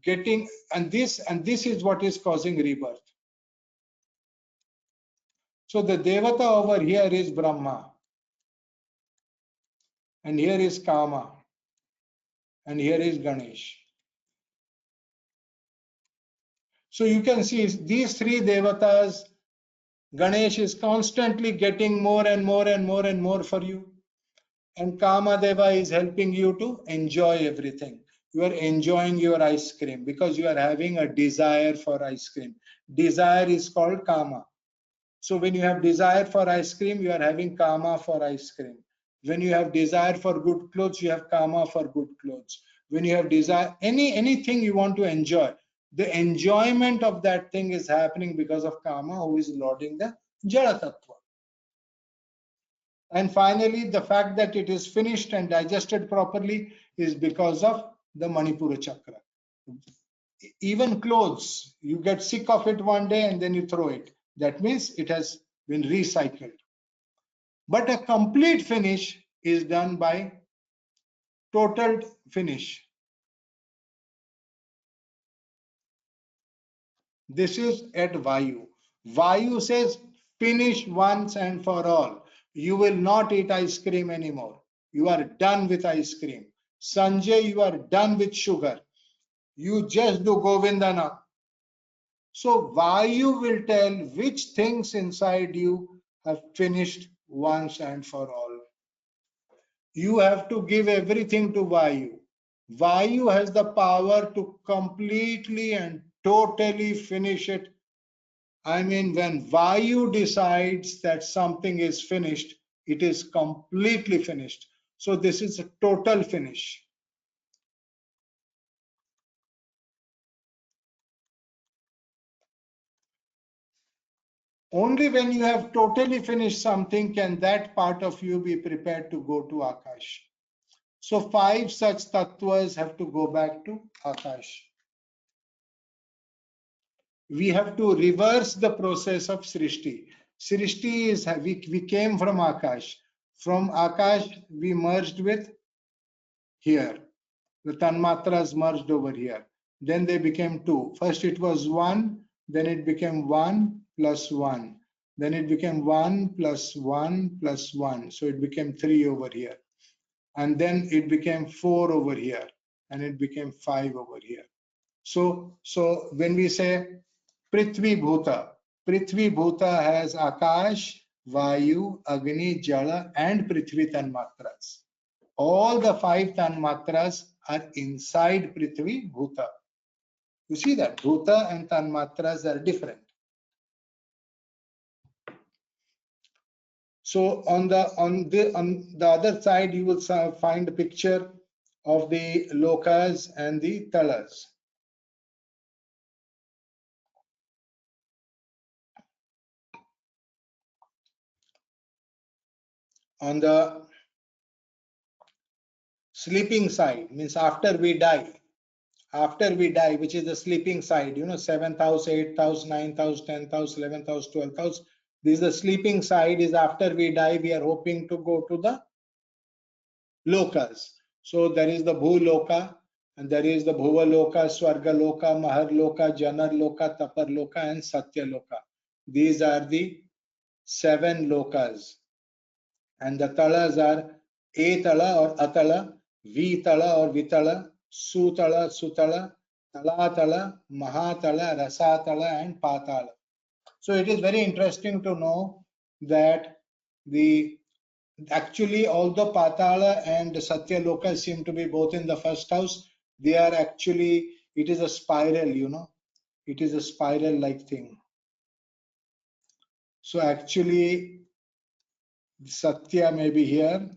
getting, and this is what is causing rebirth. So the Devata over here is Brahma. And here is Kama. And here is Ganesh. So you can see these three devatas, Ganesh is constantly getting more and more and more and more for you. And Kamadeva is helping you to enjoy everything. You are enjoying your ice cream because you are having a desire for ice cream. Desire is called Kama. So when you have desire for ice cream, you are having Kama for ice cream. When you have desire for good clothes, you have Kama for good clothes. When you have desire, anything you want to enjoy, the enjoyment of that thing is happening because of Kama, who is lording the Jala Tattva. And finally, the fact that it is finished and digested properly is because of the Manipura Chakra. Even clothes, you get sick of it one day and then you throw it. That means it has been recycled. But a complete finish is done by total finish. This is at Vayu. Vayu says, finish once and for all. You will not eat ice cream anymore. You are done with ice cream. Sanjay, you are done with sugar. You just do Govindana. So Vayu will tell which things inside you have finished once and for all. You have to give everything to Vayu. Vayu has the power to completely and totally finish it. I mean, when Vayu decides that something is finished, it is completely finished. So this is a total finish. Only when you have totally finished something can that part of you be prepared to go to Akash. So 5 such tattvas have to go back to Akash. We have to reverse the process of Srishti. Srishti is, we came from Akash. From Akash, we merged with here. The Tanmatras merged over here. Then they became 2. First it was 1, then it became 1 plus 1. Then it became 1 plus 1 plus 1. So it became 3 over here. And then it became 4 over here. And it became 5 over here. So when we say Prithvi Bhuta has Akash, Vayu, Agni, Jala, and Prithvi Tanmatras. All the 5 Tanmatras are inside Prithvi Bhuta. You see that Bhuta and Tanmatras are different. So on the other side, you will find a picture of the lokas and the talas. On the sleeping side, means after we die, which is the sleeping side, 7th house, 8th house, 9th house, 10th house, 11th house, 12th house. This is the sleeping side. Is after we die, we are hoping to go to the lokas. So there is the Bhuloka, and there is the Bhuvaloka, Swargaloka, Maharloka, Janarloka, Taparloka, and Satyaloka. These are the 7 lokas. And the talas are Etala or Atala, Vitala or Vitala, Sutala, Sutala, Talatala, Mahatala, Rasatala, and Patala. So it is very interesting to know that actually although Patala and Satyaloka seem to be both in the first house, they are actually, it is a spiral, it is a spiral like thing. So actually Satya may be here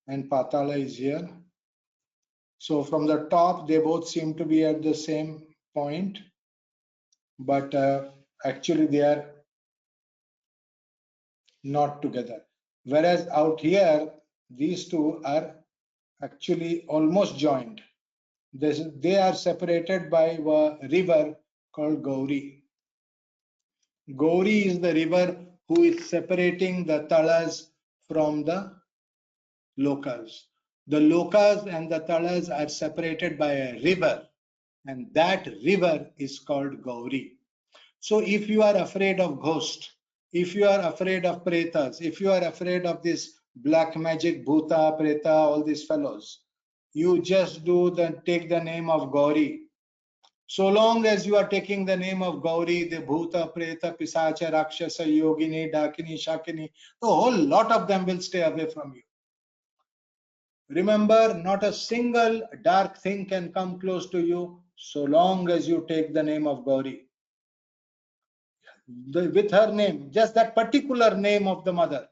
and Patala is here. So from the top, they both seem to be at the same point, but actually they are not together. Whereas out here, these two are actually almost joined. They are separated by a river called Gauri. Gauri is the river who is separating the talas from the lokas. The lokas and the talas are separated by a river, and that river is called Gauri. So if you are afraid of ghosts, if you are afraid of pretas, if you are afraid of this black magic, bhuta, preta, all these fellows, you just take the name of Gauri. So long as you are taking the name of Gauri, the Bhuta, Preta, Pisacha, Rakshasa, Yogini, Dakini, Shakini, the whole lot of them will stay away from you. Remember, not a single dark thing can come close to you so long as you take the name of Gauri. With her name, just that particular name of the mother.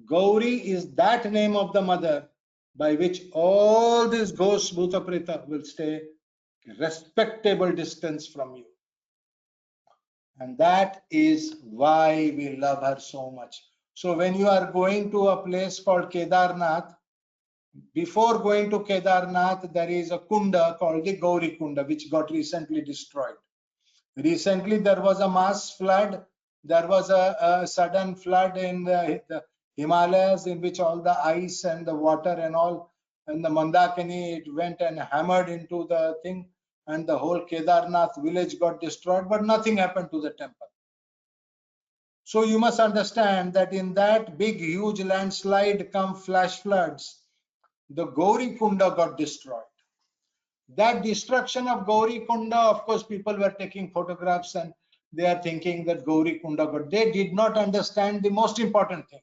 Gauri is that name of the mother by which all these ghosts, Bhuta, Preta will stay respectable distance from you. And that is why we love her so much. So when you are going to a place called Kedarnath, before going to Kedarnath, there is a kunda called the Gauri Kunda, which got recently destroyed. Recently, there was a mass flood. There was a sudden flood in the Himalayas, in which all the ice and the water and all, and the Mandakini, it went and hammered into the thing, and the whole Kedarnath village got destroyed, but nothing happened to the temple. So you must understand that in that big, huge landslide come flash floods, the Gauri Kunda got destroyed. That destruction of Gauri Kunda, of course, people were taking photographs and they are thinking that Gauri Kunda, but they did not understand the most important thing.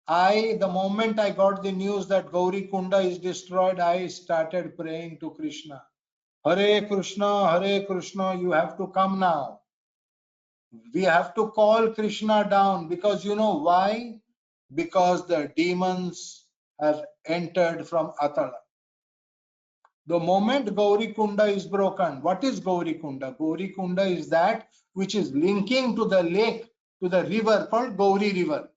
The moment I got the news that Gauri Kunda is destroyed, I started praying to Krishna. Hare Krishna, you have to come now. We have to call Krishna down, because you know why? Because the demons have entered from Atala. The moment Gauri Kunda is broken, what is Gauri Kunda? Gauri Kunda is that which is linking to the lake, to the river called Gauri River.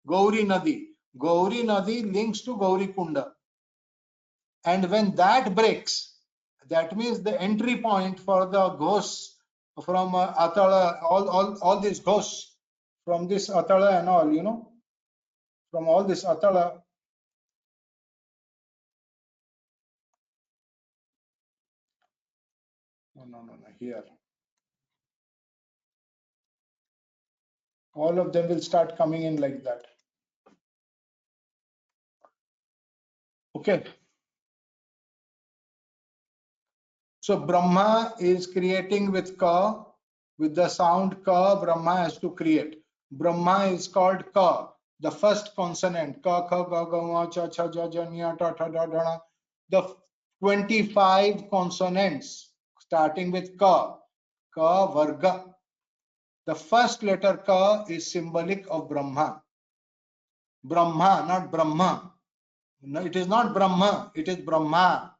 Gauri Nadi. Gauri Nadi links to Gauri Kunda. And when that breaks, that means the entry point for the ghosts from Atala, all these ghosts from this Atala and all, you know, from all this Atala. No, here. All of them will start coming in like that. Okay. So Brahma is creating with Ka, with the sound Ka, Brahma has to create. Brahma is called Ka, the first consonant. Ka, Kha, Ga, Ga, Ma, Cha, Cha, Ja, Ja, Nya, Ta, Ta, Da, Da, Na. The 25 consonants starting with Ka, Ka, Varga. The first letter Ka is symbolic of Brahma. Brahma, not Brahma. No, it is not Brahma, it is Brahma.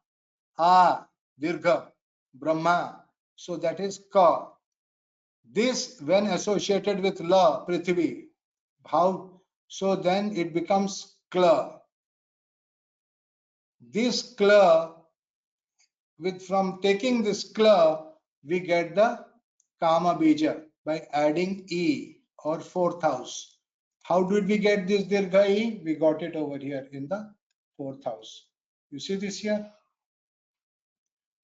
Dirgha, Brahma. So that is Ka. This, when associated with La, Prithvi, how? So then it becomes Kla. This Kla, from taking this Kla, we get the Kama Bija by adding E, or fourth house. How did we get this Dirgha E? We got it over here in the fourth house. You see this here?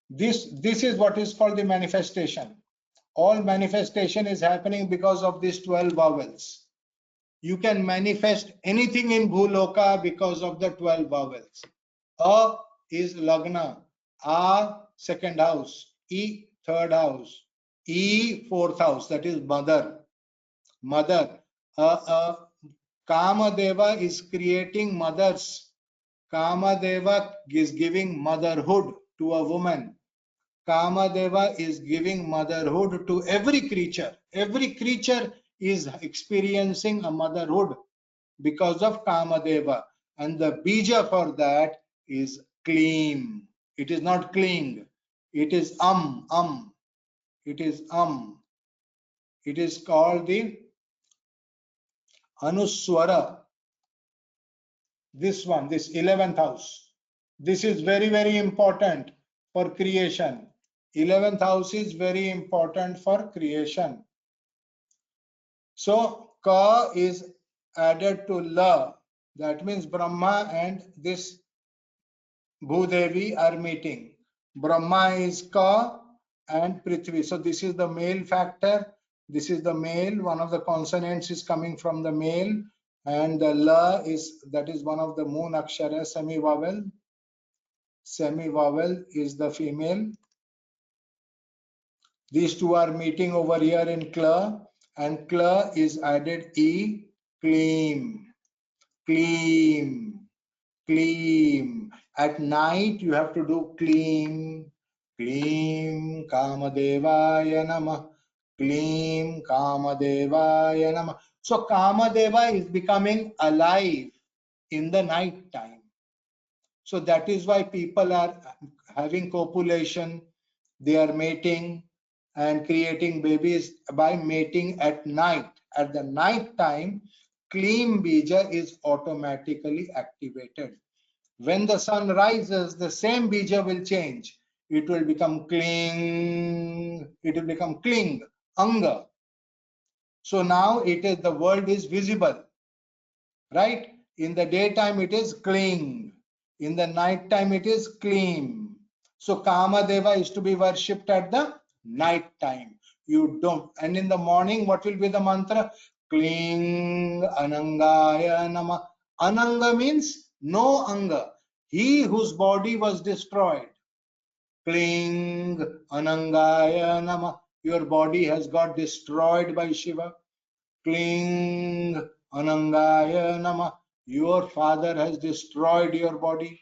This is what is called the manifestation. All manifestation is happening because of these 12 vowels. You can manifest anything in Bhuloka because of the 12 vowels. A is Lagna, A second house, E third house, E fourth house, that is mother. Kamadeva is creating mothers. Kamadeva is giving motherhood to a woman. Kamadeva is giving motherhood to every creature. Every creature is experiencing a motherhood because of Kamadeva. And the Bija for that is Kleem. It is not Kling. It is It is It is called the Anuswara. This one, this 11th house. This is very, very important for creation. 11th house is very important for creation. So Ka is added to La. That means Brahma and this Bhudevi are meeting. Brahma is Ka and Prithvi. So this is the male factor. This is the male. One of the consonants is coming from the male. And the La is, that is one of the moon akshara, semi-vowel. semi-vowel is the female. These two are meeting over here in kla, and kla is added e, kleem, kleem, kleem. At night you have to do kleem, kleem Kamadevaya Namah, kleem Kamadevaya Namah. So Kamadeva is becoming alive in the night time. So that is why people are having copulation, they are mating and creating babies by mating at night. At the night time, Kleem Bija is automatically activated. When the sun rises, the same Bija will change. It will become Kling, it will become Kling, Anga. So now it is, the world is visible, right? In the daytime it is Kling, in the night time it is Kleem. So Kamadeva is to be worshipped at the night time. You don't. And in the morning, what will be the mantra? Kling Anangaya Nama. Ananga means no anga. He whose body was destroyed. Kling Anangaya Nama. Your body has got destroyed by Shiva. Kling Anangaya Nama. Your father has destroyed your body.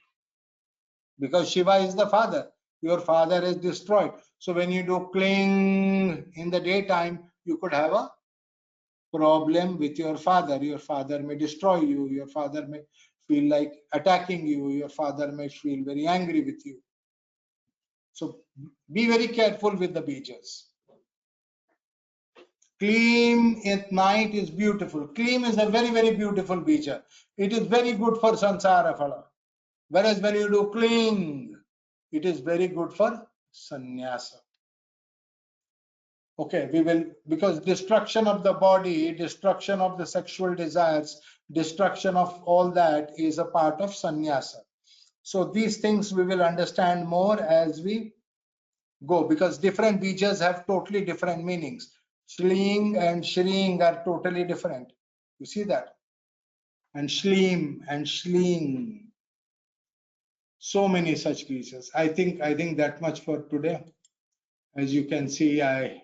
Because Shiva is the father. Your father is destroyed. So when you do Kling in the daytime, you could have a problem with your father. Your father may destroy you. Your father may feel like attacking you. Your father may feel very angry with you. So be very careful with the bijas. Kleem at night is beautiful. Kleem is a very, very beautiful bija. It is very good for sansara phala. Whereas when you do Kling, it is very good for sannyasa. Okay, we will, because destruction of the body, destruction of the sexual desires, destruction of all that is a part of sannyasa. So these things we will understand more as we go, because different bijas have totally different meanings. Shling and shring are totally different. You see that? And shlim and shling. So many such bijas. I think that much for today. As you can see, I